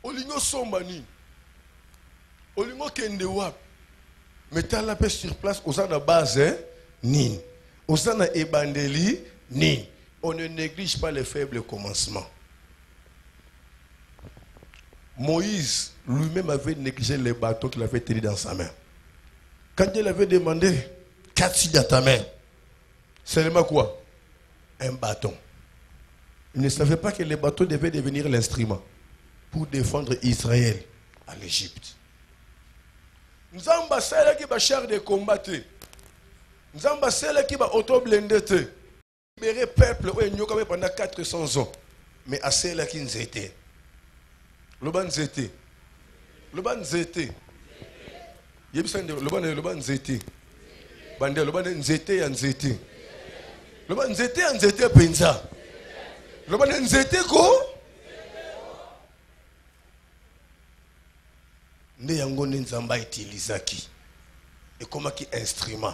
Olingo sombani. Olingo kende wap. Mettez la paix sur place, aux la base, ni. Aux ebandeli, ni. On ne néglige pas les faibles commencements. Moïse lui-même avait négligé les bâtons qu'il avait tenus dans sa main. Quand il avait demandé, qu'as-tu dans ta main? Seulement quoi? Un bâton. Il ne savait pas que les bâtons devaient devenir l'instrument pour défendre Israël à l'Égypte. Nzamba sala ki ba char de combat te. Nzamba sala ki ba auto blindé te. Libérer peuple ou nyoka pendant 400 ans. Mais à cela qui nzete. Loban nzete. Loban nzete. Yebisande loban nzete. Bande loban nzete ya nzete. Loban nzete ya nzete penza. Loban nzete ko ne yango nzamba utilisaki et comment qui instrument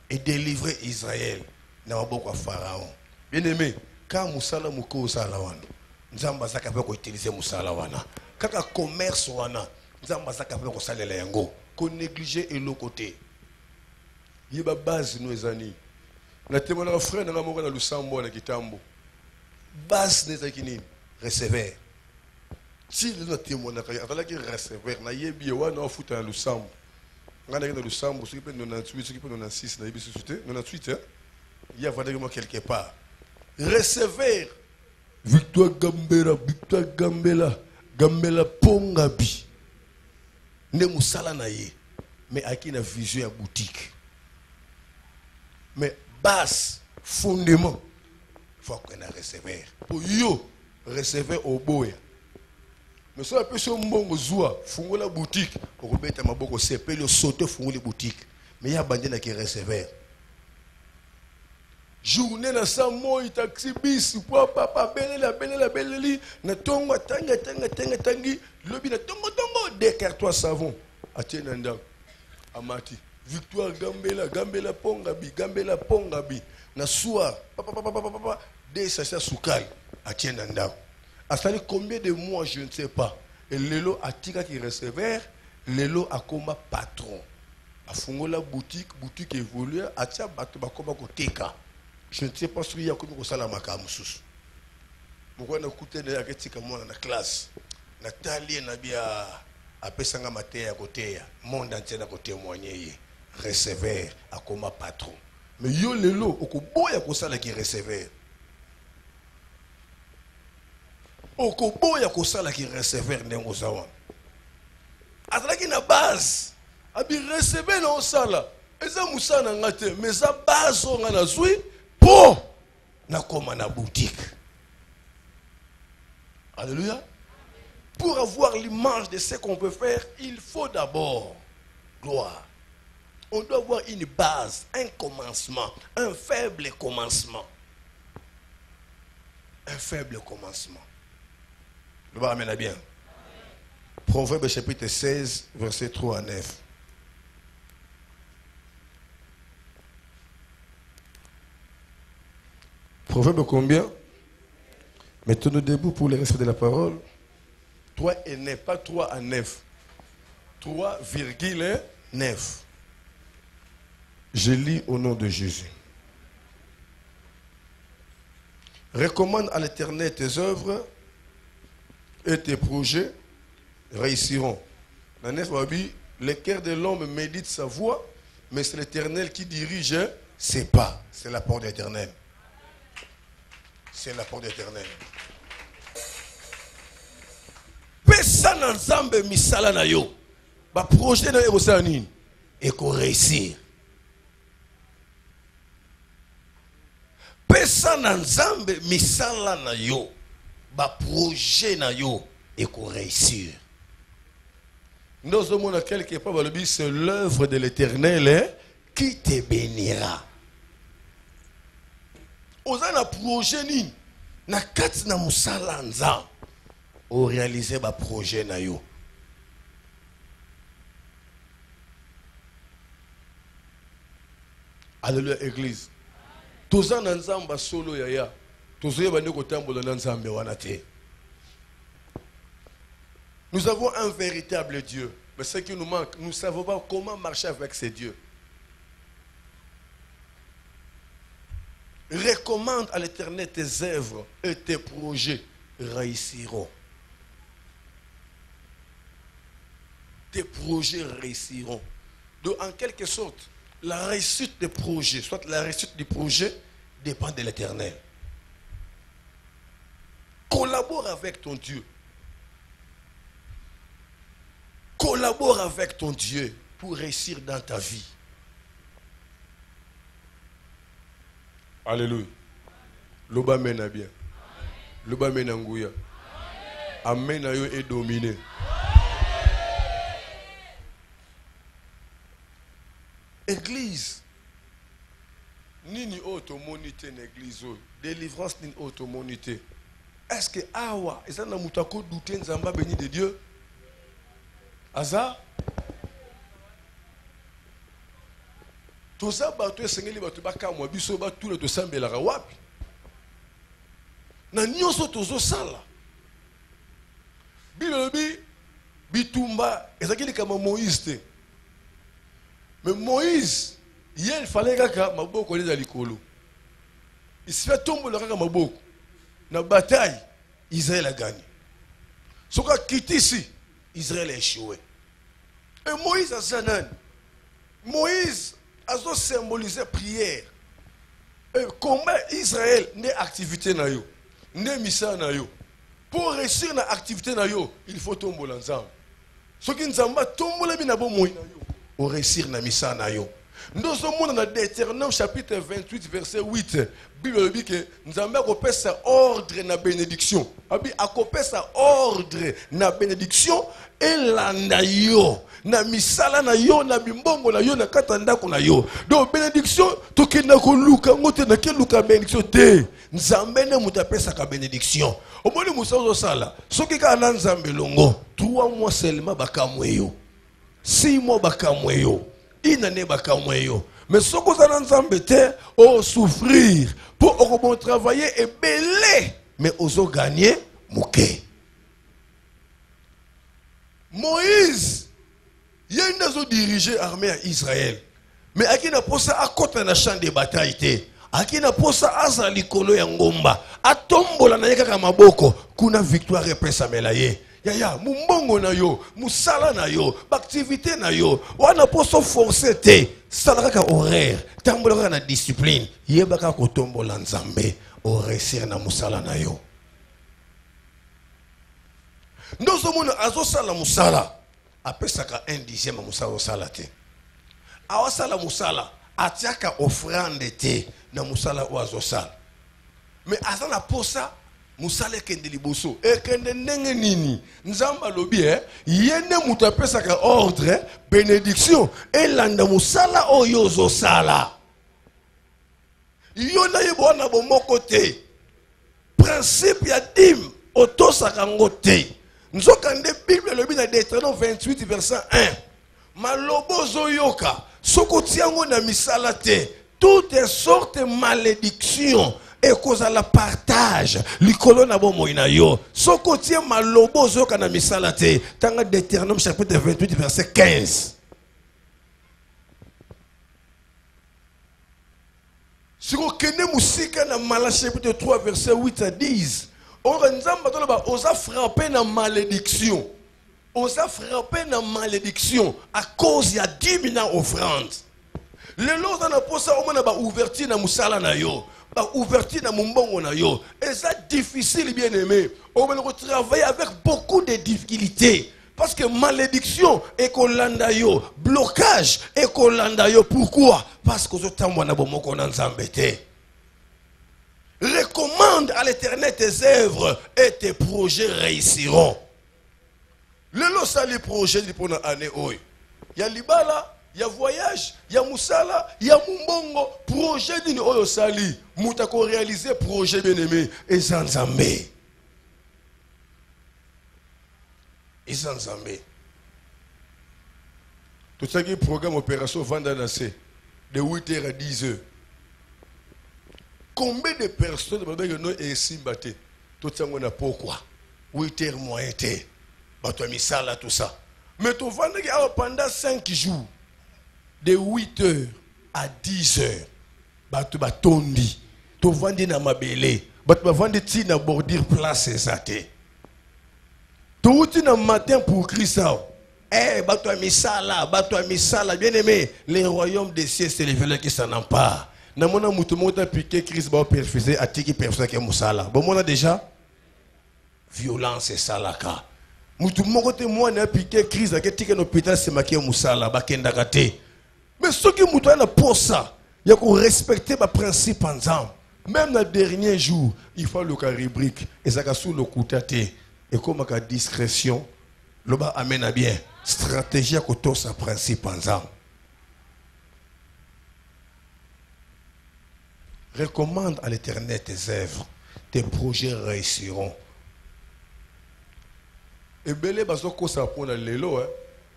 et délivrer Israël na maboko ya Pharaon. Bien aimé, quand musala muko sala wana nzamba zaka pe ko utiliser musala wana kaka commerce wana nzamba zaka pe ko salela yango ko négliger et le côté yeba base no ezani na témoin frère na moko na lusambo na kitambo base nezaki nini recevoir. Si nous avons dit recevoir, na yebi wana ofuta na lusambo. Ngana na lusambo, ceux qui peuvent 98, ceux qui peuvent 96, na yebi société, 98 hein. Il y a vraiment quelque part. Recevoir. Victoire Gambela, Gambela Pongabi. Ne musala na ye, mais aki na vision ya boutique. Mais base, fondement, faut qu'on a recevoir. Pour yo recevoir au boya. Mais ça peut ser mbongo zoa fungo la boutique pour mettre ma boko sepeli sauter fungo la boutique mais il y a bandé na qui recevoir journée na sa moi taxi bis pour papa beleli na tongo tanga tangi lobi na tongo décarte-toi savon atiena nda amati victoire gambela pongabi na soir papa des sachets sukali atiena nda. Astani combien de mois je ne sais pas. Et Lelo a tika qui recevait, Lelo a comme patron. A fongo la boutique évolue, a tia bato bakoma ko teka. Je ne sais pas si il y a comme ko sala makamusus. Moko na kuté de ya tika mona na classe. Nathalie na bia apesanga maté ya côté ya. Monde entier na ko témoigner. Receveur a comme patron. Mais yo Lelo okoboya ko sala qui receveur. Okoboya kosala ki recevoir ndengo zawan azalaki na base abi recevoir na osala eza musana ngate mais za base on na zui po na koma na boutique. Alléluia. Pour avoir l'image de ce qu'on peut faire, il faut d'abord gloire. On doit avoir une base, un commencement, un faible commencement. Un faible commencement. Le bar amène bien. Proverbe chapitre 16, verset 3 à 9. Proverbe combien? Mettons-nous debout pour le reste de la parole. 3 et 9, pas 3 à 9. 3,9. Je lis au nom de Jésus. Recommande à l'Éternel tes œuvres et tes projets réussiront. Le cœur de l'homme médite sa voix, mais c'est l'Éternel qui dirige ses pas. C'est la porte éternelle. C'est la porte éternelle. Pesa na nzambe misala na yo. Ba projet na yo ça nini? Et qu'on réussir. Pesa na nzambe misala na yo. Ba projet na yo et qu'on réussir. Nous avons quelque part c'est l'œuvre de l'Éternel qui te bénira. Oza na projet ni na kati na musala nzambe o réaliser ba projet na yo. Alléluia église. Toza na nzamba solo yaya. Tozo ba ndeko tambola na nzambe wana te. Nous avons un véritable Dieu. Mais ce qui nous manque, nous ne savons pas comment marcher avec ces dieux. Recommande à l'Éternel tes œuvres et tes projets réussiront. Tes projets réussiront. Donc, en quelque sorte, la réussite des projets, soit la réussite du projet, dépend de l'Éternel. Collabore avec ton Dieu. Collabore avec ton Dieu pour réussir dans ta vie. Alléluia. Loba mena bien. Loba mena nguya. Amen ayo est dominé. Église. Nini automonité l'église. Délivrance ni automonité. Est-ce que awa, est-ce que na mutako douter nzamba béni de Dieu? Aza toza bato esengeli bato bakamwa biso batule tosambelaka wapi na nyonso tozosala bilobi bitumba ezakili kama Moïse te. Mais Moïse il fallait kaka maboko leza likolo isifa tombola kaka maboko na bataille Israël a gagné. Soka kitisi Israël a échoué. Et Moïse a zanan. Moïse a symbolisé prière. Et comment Israël n'est activité na yo, n'est mission na yo. Pour réussir na activité na yo, il faut tomber ensemble. Ce qui nous a tombé bien bon moyen na yo, pour réussir na mission na yo. Nous sommes dans Deutéronome chapitre 28 verset 8. Bible dit que nous avons coupé sa ordre na bénédiction. Abi a coupé sa ordre na bénédiction et la na yo na misala na yo na bimbongo na yo na katanda ko na yo. Donc bénédiction to kenda ko luka ngote na ke luka bénédiction te. Nzambe ne mutapesa ka bénédiction. Omoni musazo sala. Soki ka na nzambe longo 3 mois seulement bakamwe yo. 6 mois bakamwe yo. Inane bakamweyo. Mais ce que vous avez ensemble, au souffrir pour travailler et belé, mais aux gagner mouké. Moïse, il y a une dirigé l'armée à Israël. Mais à qui n'a pas ça à côté de champ de bataille, à qui n'a pas ça à Zalikolo ya ngomba, à tombola na yaka maboko, kuna victoire repesa melaye. Yaya, mumbongo na yo, musala na yo, activité na yo, wana poso forcer te, salaka horaire, tambola na discipline, yebaka ko tombola nzambe, o réussir na musala na yo. Ndozo mona azo sala musala, apesaka 1/10 musala sala te. Awasala musala, atiaka offrande te na musala o azo sala. Mais azana posa musale kende liboso ekende ndenge nini nzamba lobi yene mutu apesaka ordre bénédiction elanda musala oyo ozosala yo na yebo na bomoko te principe ya dim otosaka ngo te nzoka nde Bible lobi na Deutéronome 28 verset 1 malobo ozoyoka soko tiango na misala te toutes sortes de malédictions et cause à la partage likolo na bo moina yo soko tie malobo zoka na misala te tanga Deutéronome chapitre 28 verset 15 siko kene musika na Malachie chapitre 3 verset 8 à 10 on nzamba toloba oza frapper na malédiction On s'est frappé dans malédiction à cause de 10 000 offrandes. Le lot dans la posa on a ouverture na musala na yo, ouverture na mumbongo na yo. Et ça difficile bien aimé. On va travailler avec beaucoup de difficultés parce que malédiction et kolanda yo, blocage et kolanda yo. Pourquoi? Parce que zotamwa na bomoko na nzambete. Recommande à l'Éternel tes œuvres et tes projets réussiront. Le lot ça les projets pour une année. Il y a libala. Il y a voyage, il y a moussala, il y a mumbongo, projet d'une oyo sali, moutako réaliser projet bien aimé, et zanzambe. Et zanzambe. Tout ça qui est programme opération Vandanase, de 8h à 10h. Combien de personnes ont été simbaté? Tout ça on a pourquoi? 8h moins été. Bato misala tout ça. Mais tu vas pendant 5 jours. De 8h à 10h, tu vas tondi, tu vas vendre na mabele, tu vas vendre na bordure place exacte. Tu vas na matin pour Christ. Eh, tu as mis ça là, bien aimé. Les royaumes des cieux, c'est les veulent qui s'en emparent. Na mona mutu mota piqué Christ va perfuser à tiki personne qui est moussala. Bon, on a déjà violence et salaka. Mutu moko te moi na piqué Christ à tiki no hôpital c'est maqué moussala, bakenda kate. Mais ce qui est là pour ça, il faut respecter les principes ensemble. Même dans le dernier jour, il faut le rubrique. Et ça sous le coup et comme la discrétion, le bas amène à bien. Stratégie à côté de principe ensemble. Recommande à l'Éternel tes œuvres, tes projets réussiront. Et belé baso ko ça pour le lelo,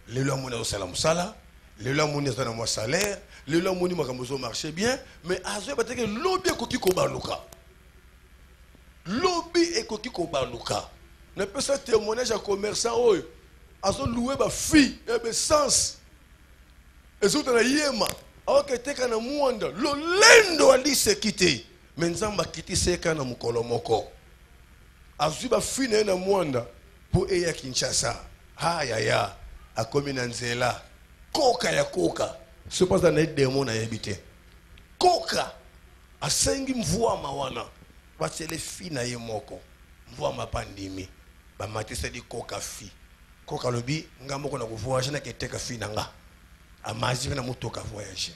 lelo amona au salam sala. Les gens qui ont un salaire, les gens qui ont marché bien, mais azo bateke lobby ekoki kobaluka. Lobby ekoki kobaluka. Ne peut ça témoignage à commerçant oyo. Azo louer ba fille, ba sens. Ezo na yema. Ok teka na muanda, lo lendo ali se quitter. Mais nzamba kiti seka na mukolo moko. Azo ba fille na muanda pour eya Kinshasa. Ha ya ya, akomi na nzela. Koka ya koka. Ce pas dans les démons à habiter. Koka. A sengi mvua mawana. Watele fi na ye moko. Mvua mapandimi. Ba matisa di koka fi. Koka lobi nga moko na voyager na keteka fi na nga. Amazi na motoka voyager.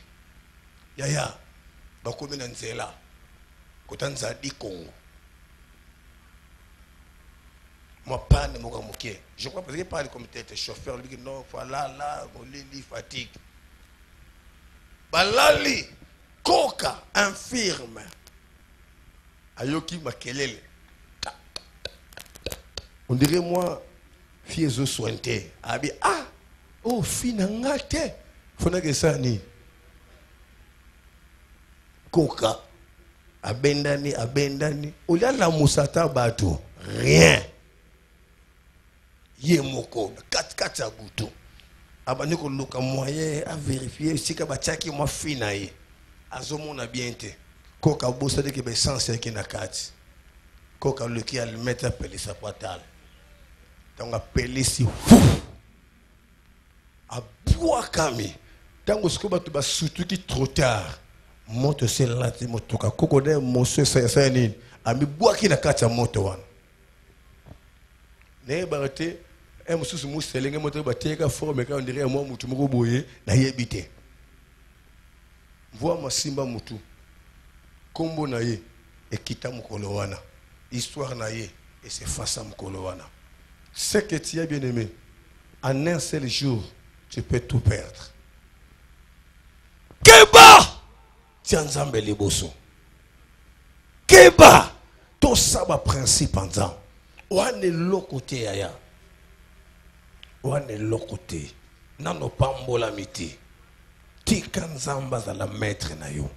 Yaya. Ba komi na nzela. Kotanza di Congo. Moi, pas de mon je crois parce qu'il parle comme tête chauffeur, lui dit non, voilà, là, molili, fatigue. Balali, koka, infirme. Ayoki makelele. On dirait moi, fille zo sointé. Abi, ah, oh, fille n'angate. Fona que ça ni. Koka, abendani. Olia la musata bato, rien. Yemoko, 4 à bouton. Abane ko loka moyen à vérifier si ka bachaki moi finaye. Azomo na bien te. Koka bossa de ke be sens ki na kati. Koka le ki al mettre appeler sa patale. Donc appeler si fou. A bois kami. Tango sko ba to ba surtout ki trop tard. Moto c'est là ti motoka koko de monsieur ça ni. Ami bois ki na kati ya moto wan. Ne barate un monsieur sous moussel, un moteur bateka forme quand on dirait moi mutu moko boye na yebite. Vois ma simba mutu. Kombo na ye ekita mukolo wana. Histoire na ye et c'est face à mukolo wana. Ce que tu as bien aimé, en un seul jour, tu peux tout perdre. Keba! Tianzambe liboso. Keba! Tout ça va principe en temps. Ouane l'autre côté yaya. Ouane l'autre côté. Nano pambola miti. Tika nzamba za la maître na yo.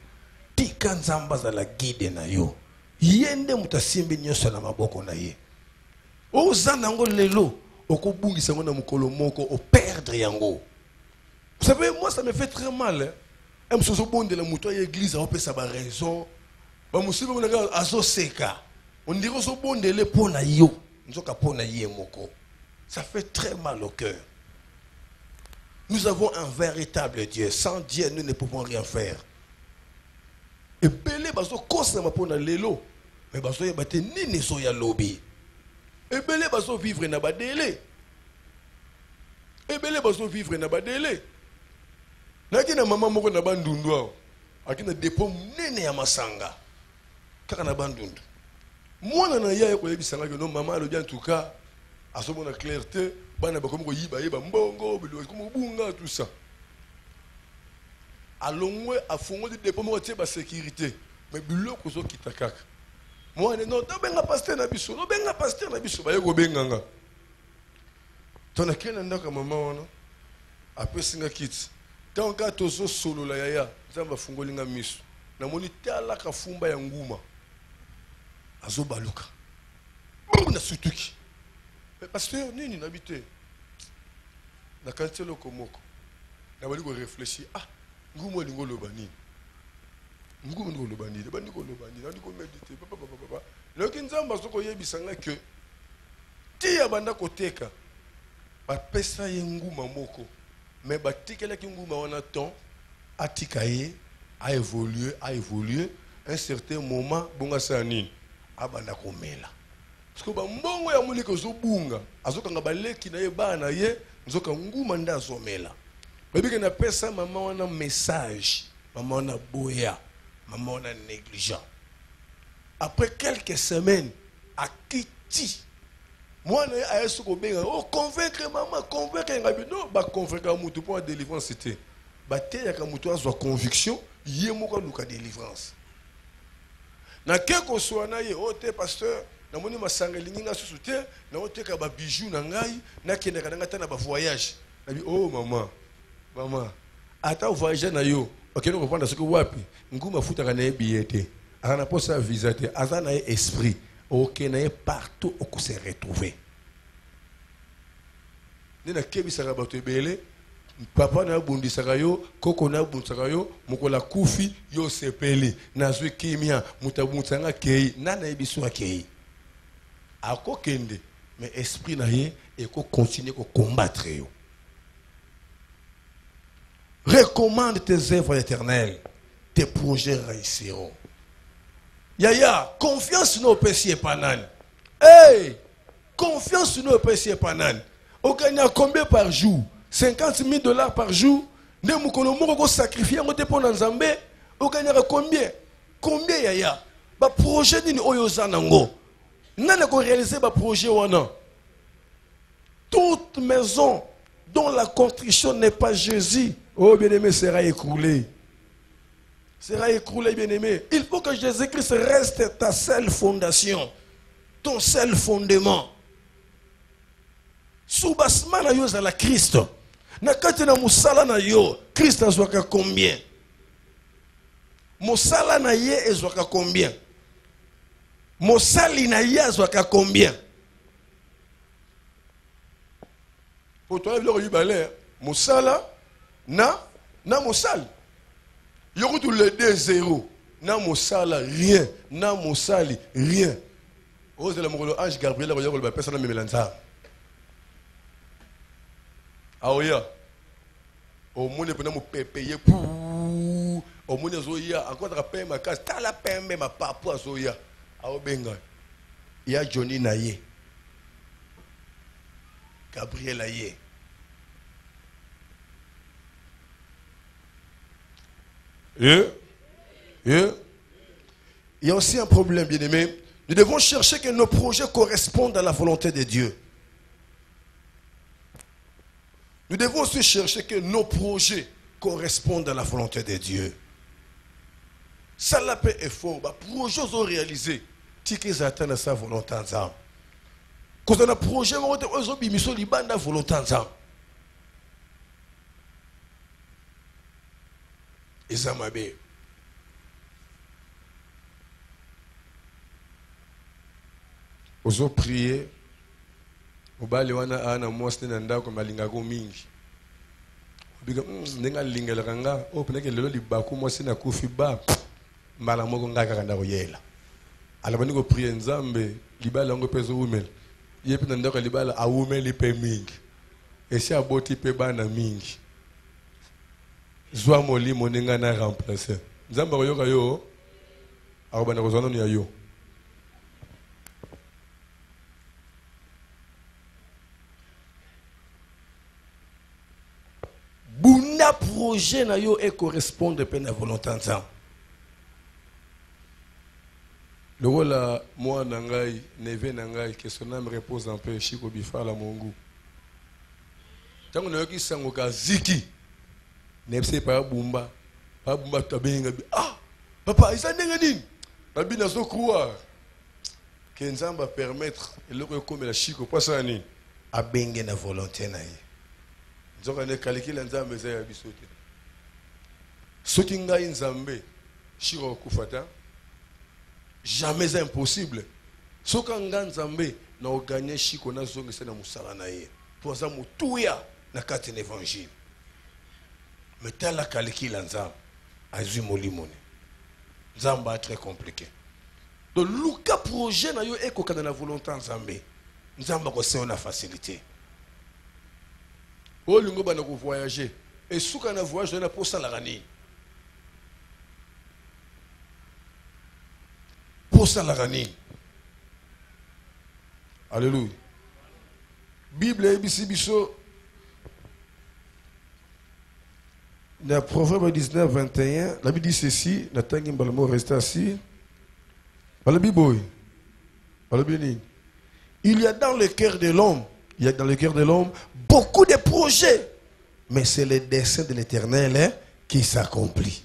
Tika nzamba za la guide na yo. Yende mutasimbi nyoso na maboko na ye. Oza nango lelo. Oko bungi sango na mukolo moko. O perdre yango. Vous savez, moi ça me fait très mal. Hein? Msoso bonde la mouto à l'église. On peut savoir raison. Ba musibe mona azo seka. On dirait que ce bon délai pour na yo, nous sommes pour na yé moko. Ça fait très mal au cœur. Nous avons un véritable Dieu. Sans Dieu, nous ne pouvons rien faire. Et belé baso kosa mapona lelo. Mais baso yebate nini so ya lobby. Et belé baso vivre na badele. Et belé baso vivre na badele. Naki na mama moko na bandundu. Akina dépôt nene ya masanga. Kaka na bandundu. Mwana na ya ko yebisanga que non maman alobi en tout cas à ce moment clarté bana ba comme ko yiba yeba mbongo bilo comme bunga tout ça. Alongwe afongo de dépôt mo tie ba sécurité mais bilo ko zo kitakaka. Mwana non to benga pasteur na biso, no benga pasteur na biso ba yeko benganga. Tona kena ndaka mama wana après singa kit. Tant ka tozo solo la yaya, zamba fungolinga miso. Na moni tala ka fumba ya nguma. Azo baluka. Bongo na sutuki. Mais pasteur nini nabité. Na kantelo komoko. Na bali ko réfléchir, ah, ngumo lingo loba nini. Ngumo lingo loba nini, bandi ko loba nini, bandi ko méditer, papa. Loki nzamba soko yebisanga que ti ya banda koteka. Ba pesa ye nguma moko. Mais batikela ki nguma wana temps atikaye a évolué un certain moment bonga sani abanda komela parce que ba mbongo ya mulika zo bunga azokanga baleki na ye bana ye nzoka nguma nda azomela babike na pesa mama wana message mama wana boya mama wana négligent après quelques semaines akiti moi a yesu ko benga oh convaincre maman convaincre ngabi non ba convaincre mutu pour délivrance c'était ba te ya ka mutu azwa conviction yé moko luka délivrance na keko so na ye o te pasteur na moni masanga linginga susu te na o te ka ba bijoux na ngai na kende ka ngata na ba voyage na bi oh maman ata voyage na yo okeno ko prendre ce que wapi nguma futa ka na e billet ana posa visa te azana e esprit ok na partout où se retrouver nina kebisaka bato ebele papa na bundisaka yo koko na bundisaka yo mokola kufi yo sepeli nazwi kimia mutabutsanga kei nana ebiso akei akokende mais esprit na ye eko continuer ko combattre yo. Recommande tes œuvres éternelles, tes projets réussiront. Yaya, confiance nos péchés panane. Hey, confiance nos péchés panane. On gagne combien par jour? 50 000 $ par jour. Ne moukono moko sacrifier on te pona nzambe. On gagne combien? Combien yaya? Ba projet ni oyoza nango. Nana ko réaliser ba projet wana. Toute maison dont la construction n'est pas Jésus, oh bien-aimé, sera écroulée. Sera écroulé, bien-aimé. Il faut que Jésus-Christ reste ta seule fondation, ton seul fondement. Soubasma na yo za la Christ. Na kati na musala na yo, Christ azwaka combien? Musala na ye ezwaka combien? Musali na ye azwaka combien? Pour toi, il y a musala na musali. Il y a tous les deux zéros. Na mosala, rien. Na mosali, rien. Ose le mot ange Gabriel, il y a le personne qui me l'a Aoya. Au monde pour nous payer pour. Au monde zoya, encore de payer ma case. T'as la paix, ma papa zoya. Ao benga. Il y a Johnny Naye. Gabriel Naye. Il y a aussi un problème, bien-aimé. Nous devons chercher que nos projets correspondent à la volonté de Dieu. Nous devons aussi chercher que nos projets correspondent à la volonté de Dieu. Ça la paix est fort. Les projets sont réalisés. Si ils atteignent sa volonté, quand on a un projet, on a la volonté. Ezamabe. Ozo prier. Obali wana ana mwasne na ndako malingago mingi. Biga ndenga lingela kanga openeke lelo libaku mwasi na kufi ba mbala moko ngaka kanda koyela. Alabani ko prier nzambe libala ngo pezo umel. ye pe ndako libala awumeli pe mingi esi aboti pe bana mingi zwa molimo ninga na remplacer nzamba koyoka yo akobanda kozwana ni ya yo bunda projet na yo et correspondre pe na volonté nzambe le rôle moi nangai neve nangai que son âme repose en paix Chiko Bifala Mungu tango na yoki sango ka ziki nepse pa bumba tabenga ah papa isa ndenge nini babi na zo croire que nzamba permettre eloko comme la Chiko posa nini abenge na volonté na ye nzoka ne calcule nzambe za ya bisote soki ngai nzambe Chiko kufata jamais impossible. Soka nga nzambe na oganye Chiko na zongisa na musala na ye. Poza mutuya na kati l'évangile. Mais tel la calcul nzambe azui molimone. Nzamba très compliqué. Donc luka projet na yo eko kana na volonté nzambe. Nzamba ko c'est na facilité. O lingo bana ko voyager et soka na voyage na posa la rani. Posa la rani. Alléluia. Bible ABC biso. Dans Proverbe 19, 21, la Bible dit ceci, Nathan Balmo reste assis. Par la Bible, il y a dans le cœur de l'homme, beaucoup de projets, mais c'est le dessein de l'Éternel qui s'accomplit.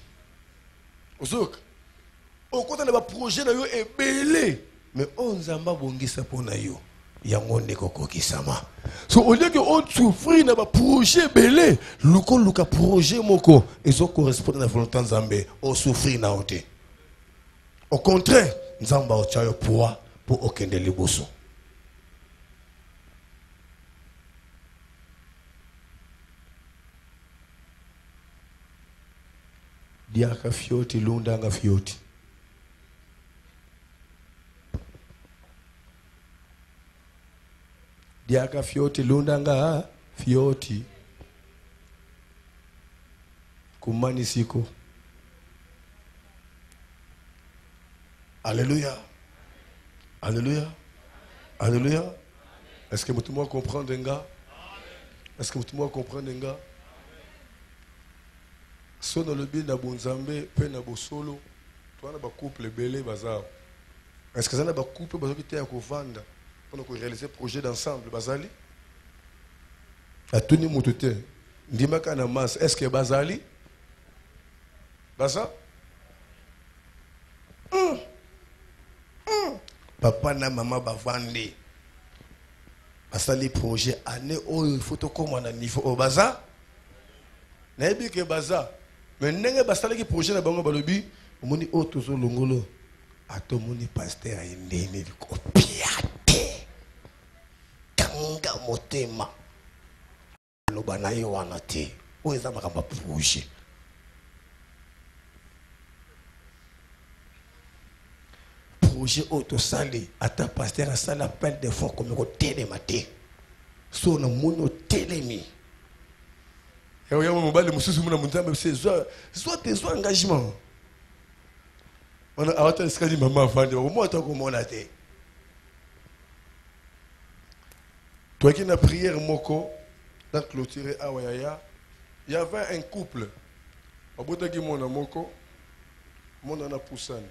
Au côté de projet est belé, mais on zamba bongisa pona yo. Yangonde koko kisama. So au lieu que on souffre na ba projet belé, luka projet moko ezo correspond na volonté nzambe, on souffre na ote. Au contraire, nzamba o chayo poa pour okende liboso. Diaka fioti lundanga fioti. Diaka fioti lundanga fioti kumani siko. Alléluia. Alléluia. Alléluia. Est-ce que tout le monde comprend denga? Est-ce que tout le monde comprend denga? So dans le bien na bonzambe pe na bosolo toi na ba couple belé bazar. Est-ce que ça na ba couple bazo kité ko vanda pour réaliser projet d'ensemble bazali? A tout ni mutute. Ndima kana mas est-ce que bazali? Baza? Papa na maman bavandi. Basali projet année il faut to comme na niveau au baza. Na ebi ke baza. Mais nenge basali ki projet na bango balobi, omoni o tozo longolo. Ato moni pasteur ayendeni kopiate. Kanga motema. No banaye wana te. O eza makamba projet. Projet auto sali ata pasteur asala appel de fonds comme ko télématé. So na mono télémi. Et oui, mon bal, monsieur, mon montagne, c'est soit tes engagements. On a attendu ce qu'a dit maman avant de moi, tant qu'on a été. Toi qui n'as prière moko, dans clôturé à Wayaya, il y avait un couple. Au bout de mon moko, mon ana poussane.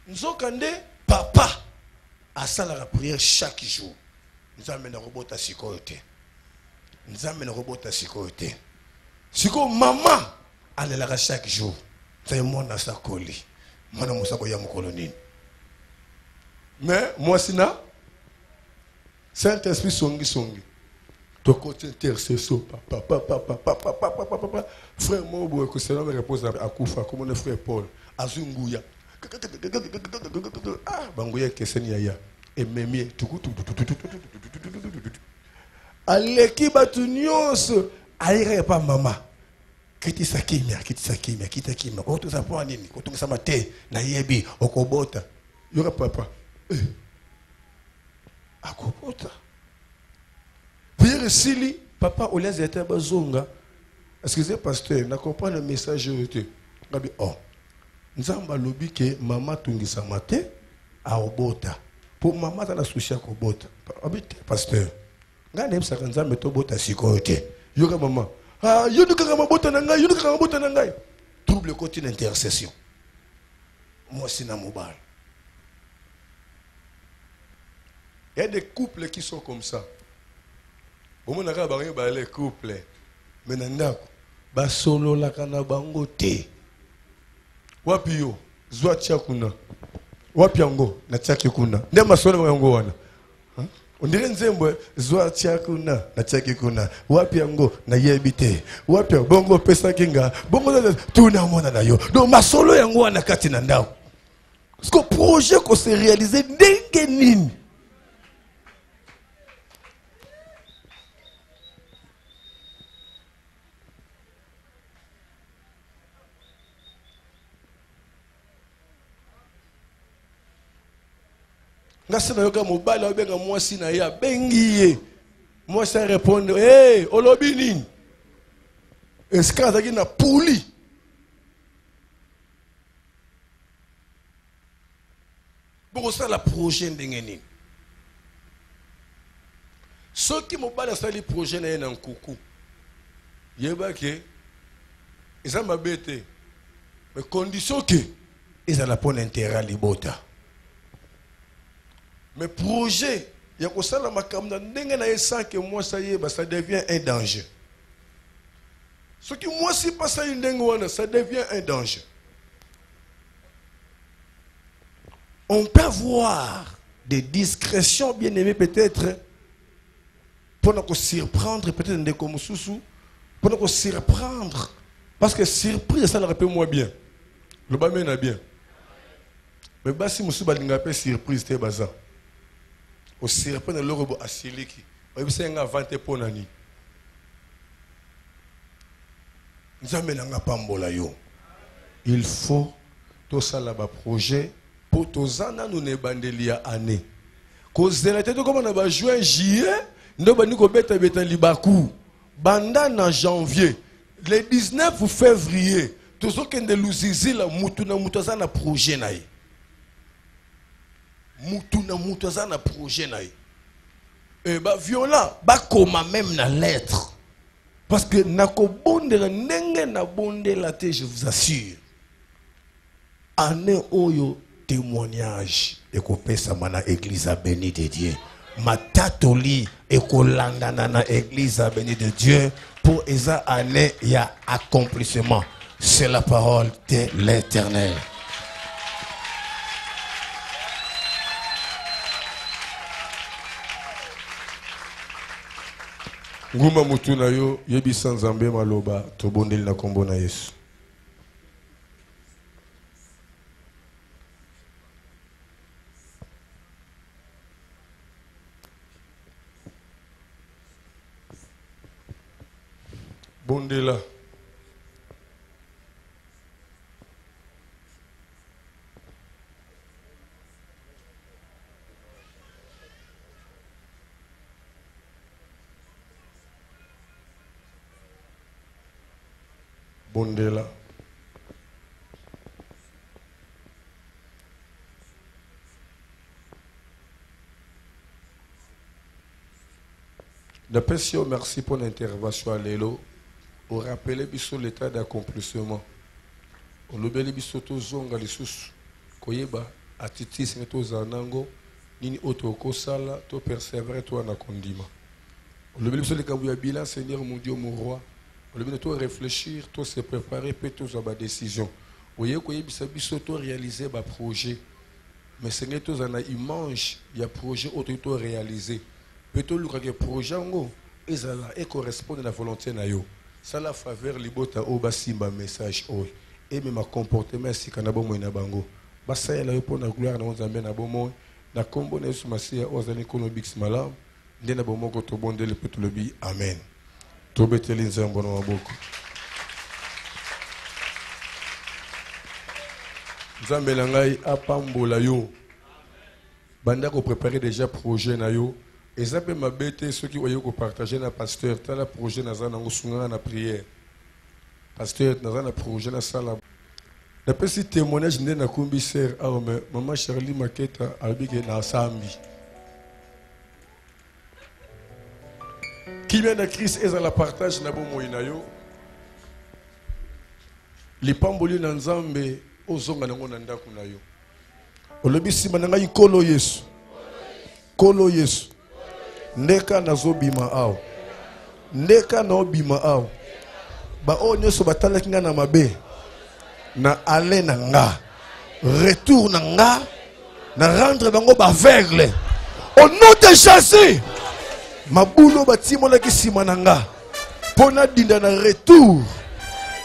Nous avons papa à ça la prière chaque jour. Nous avons un robot à sécurité. Nous avons un robot à sécurité. Siko maman, elle est là chaque jour. C'est un monde à sa colis. Moi, je suis un colonie. Mais moi, c'est là. Saint-Esprit songi. Ton côté intercession, papa. Frère, moi, que c'est là, me repose à Koufa, comme mon frère Paul, à Zunguya. Ah, Banguya, Kesenia, et Mémie, tout. Aleki batu nyonso aire pa mama kiti sakimia kita oto sapo nini kotunga mate na yebi okobota yoka papa akobota. Prière sili papa Olias était bazonga. Excusez pasteur, na comprendre le message été. Ngabi oh. Nzamba lobi ke mama tungisa mate a obota. Pour maman ta na souci akobota. Abite pasteur. Ngane msaka nzambe to bota sikote. Yoka maman. Ah, yoduka kama bota na ngai, yoduka kama bota na ngai. Trouble côté d'intercession. Moi c'est na mobile. Il y a des couples qui sont comme ça. Bon, on a les couples. Mais nandako, ba solo la kana bango te. Wapi yo, zwa kuna. Wapi yango, na chaki kuna. Ndema solo yango wana. On dirait nzembo, zwa kuna, na chaki kuna. Wapi yango, na yebite. Wapi bongo pesa kinga. Bongo tuna mona na yo. Donc ma solo yango wana kati na ndako. Parce que le projet qu'on s'est réalisé, dengue nini. Ngasi na yoka mobali obenga mwasi na ya bengiye. Mwasi répondre, "Hey, olobi nini?" Eska zaki na puli. Pour ça la projet ndenge nini. Ceux qui mobali ça les projets na en kuku. Yeba ke ils ma bête. Mais condition que ils ont la bonne intérêt libota. Mais projet, il y a que ça, que moi, ça y est, ça devient un danger. Ce qui, moi, si pas ça, ça devient un danger. On peut avoir des discrétions, bien aimées, peut-être, pour nous surprendre, peut-être, des comme sous, pour nous surprendre. Parce que surprise, ça le rappelle moins bien. Le bas mène bien. Mais si nous sommes surprise, c'est bazar. Au serpent de l'orobo à Siliki. C'est un inventé pour Nani. Il faut tout ça là-bas projet pour tous ans nous ne bandelia année. Cause de la tête comme on a juin juillet, nous bani ko beta beta libaku. Banda en janvier, le 19 février, tout ce qui est de l'uzizi la mutuna mutazana projet naï. Mutuna mutazana projet naï. Et bah violent, bah comme même na lettre. Parce que nako bonde la nenge na bonde la te, je vous assure. Année oyo témoignage et ko pesa mana église à béni de Dieu. Ma tatoli et ko landana na église à béni de Dieu pour esa année il y a accomplissement. C'est la parole de l'Éternel. Nguma mutuna yo yebi sanzambe maloba tobondeli na kombo na Yesu. Bondela. Bondela. D'après merci pour l'intervention à l'élo. On rappelle biso l'état d'accomplissement. On lobeli biso to zonga lisusu. Koyeba atiti sinto zanango nini otoko sala to persévérer toi na kondima. On lobeli biso le kabuya bilan Seigneur mon Dieu mon roi. On lobeli to réfléchir, to se préparer peut to za ba décision. Oye koyebisa biso to réaliser ba projet. Mais Seigneur to zana image, il y a projet auto to réaliser. Peut-être que le projet ngo ezala et correspond à la volonté na yo. Ça la faveur libota o basimba message o et même ma comportement si kana bomo na bango basa ya la yo pona gloire na nzambe na bomo na kombo na Yesu Masia ozali kono bix malam ndena bomo ko to bondele peut le bi amen to beteli nzambo na maboko nzambe na ngai apambola yo banda ko préparer déjà projet na yo et ça peut m'abêter ceux qui voyaient ko partager na pasteur tant la projet na zana ngosunga na prière pasteur na zana projet na sala na pesi témoignage ndé na kumbi sœur arme maman Charlie Maketa albike na sambi qui vient de Christ et à la partage na bo moina yo les pamboli na nzambe ozonga nango na ndako na yo olobi sima na ngai kolo Yesu ndeka nazobima awo ndeka na obima awo ba o nyonso batalaki nga na mabe na ale na nga retour na nga na rendre bango ba aveugle au nom de Jésus mabulo batimonaki sima na nga pona dinda na retour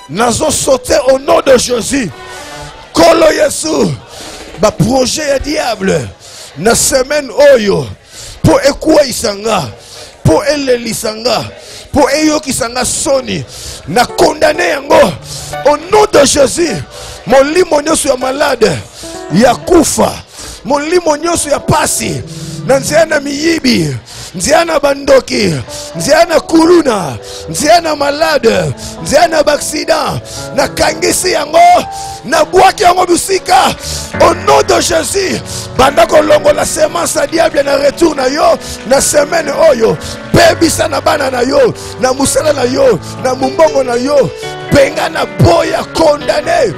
nazo sauter au nom de Jésus kolo Yesu ba projet ya diable na semaine oyo po ekwa isanga po elelisanga po eyokisanga soni na condamné yango au nom de Jésus molimo nyonso ya malade ya kufa molimo nyonso ya pasi na nzela na miyibi nzela na bandoki nzela na kuluna nzela na malade nzela na accident na kangisi yango na bwaki yango busika au nom de Jésus banda kolongo la semence à diable na retour na yo na semaine oyo bebisa na bana na yo na musala na yo na mumbongo na yo benga na boya condamné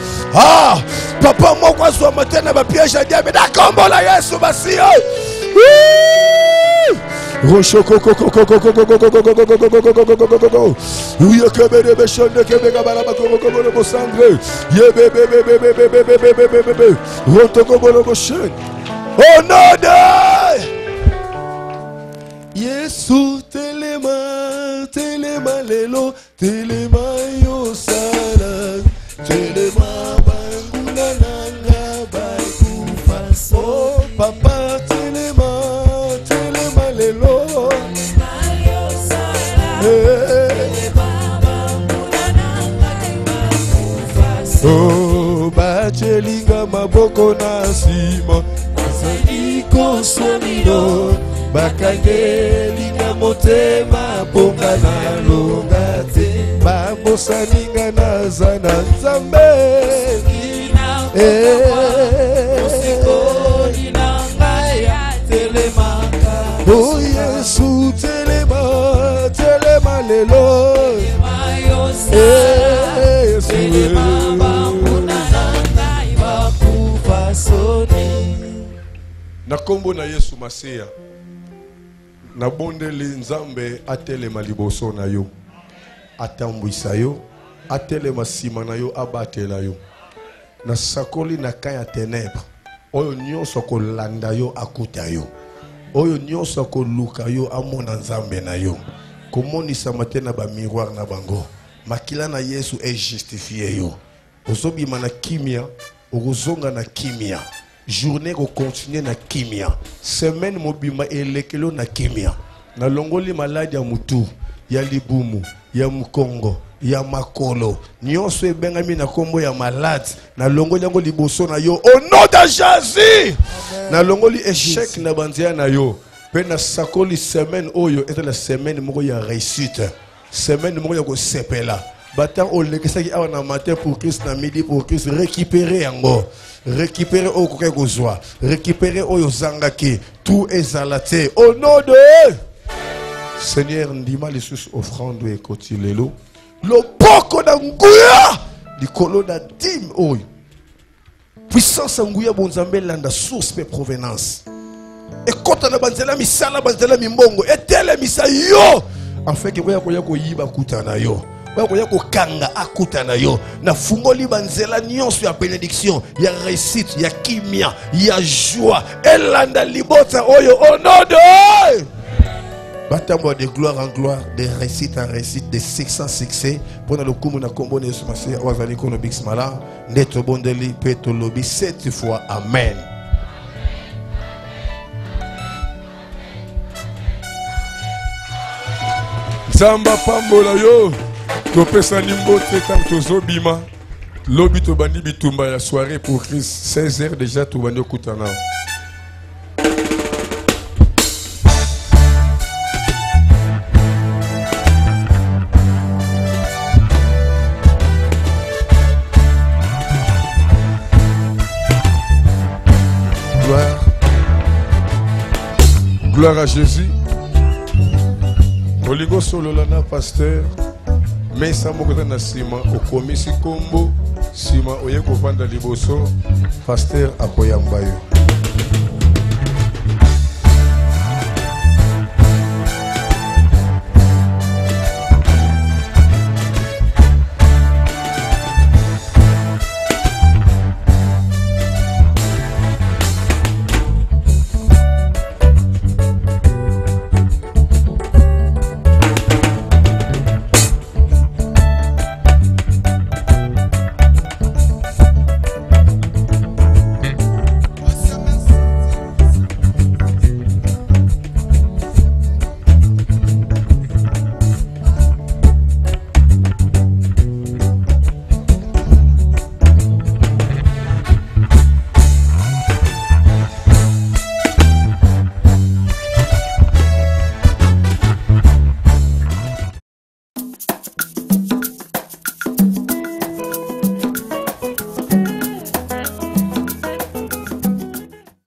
papa moko azwa matena ba piège à diable na kombo la Yesu basio oh non de Yesu telema lelo telema yosala telema banguna nanga baikufa oh papa telema lelo oh bachelinga maboko na sima asali kosomino bakangelinga motema bonga na longa te babosaninga na zana nzambe oh Yesu telema lelo na kombo na Yesu maseya na bondeli nzambe atelema liboso na yo atambwisa yo atelema sima na yo abatela yo na sakoli na kaya ténèbre oyo nyonso kolanda yo akuta yo oyo nyonso koluka yo amona nzambe na yo komonisa matena ba miroir na bango makila na Yesu est justifié yo ozobima na kimia okozonga na kimia journée ko continuer na kimia semaine mobima elekelo na kimia na longoli maladi ya mutu ya libumu ya mukongo ya makolo nyonso ebengami na kombo ya malade na longoli yango liboso na yo au nom de Jésus na longoli échec na bandia na yo pe na sakoli semaine oyo était la semaine moko ya réussite semaine moko ya ko sepela batan o lekesaki awa na matin pour Christ na midi pour Christ récupérer yango récupérer au koke kozwa récupérer oyo zangaki tout ezalate au nom de Seigneur ndima les sous offrande et kotilelo loboko na nguya likolo na dim oyo puissance nguya bonzambe landa source pe provenance et kota na banzela misala banzela mimbongo etele misa yo en fait que boya koya koyiba kutana yo boya kokanga akutana yo na fungoli banzela nyonso ya bénédiction ya réussite ya kimia ya joie elanda libota oyo au nom de Batambo de gloire en gloire, de réussite en réussite, de succès en succès. Pendant le coup, on a combiné ce matin, on va aller con le bixmala, d'être bon de lui, péto lobby, 7 fois. Amen. Zamba pambola yo, to pesa nimbo tetam to zobima, lobby to bandi bitumba la soirée pour Christ, 16h déjà to bandi okutana. Gloire à Jésus. Oligo Sololana, pasteur. Mais ça m'a na sima au komisi kombo. Sima oye kovanda liboso. Pasteur Akoyambayo.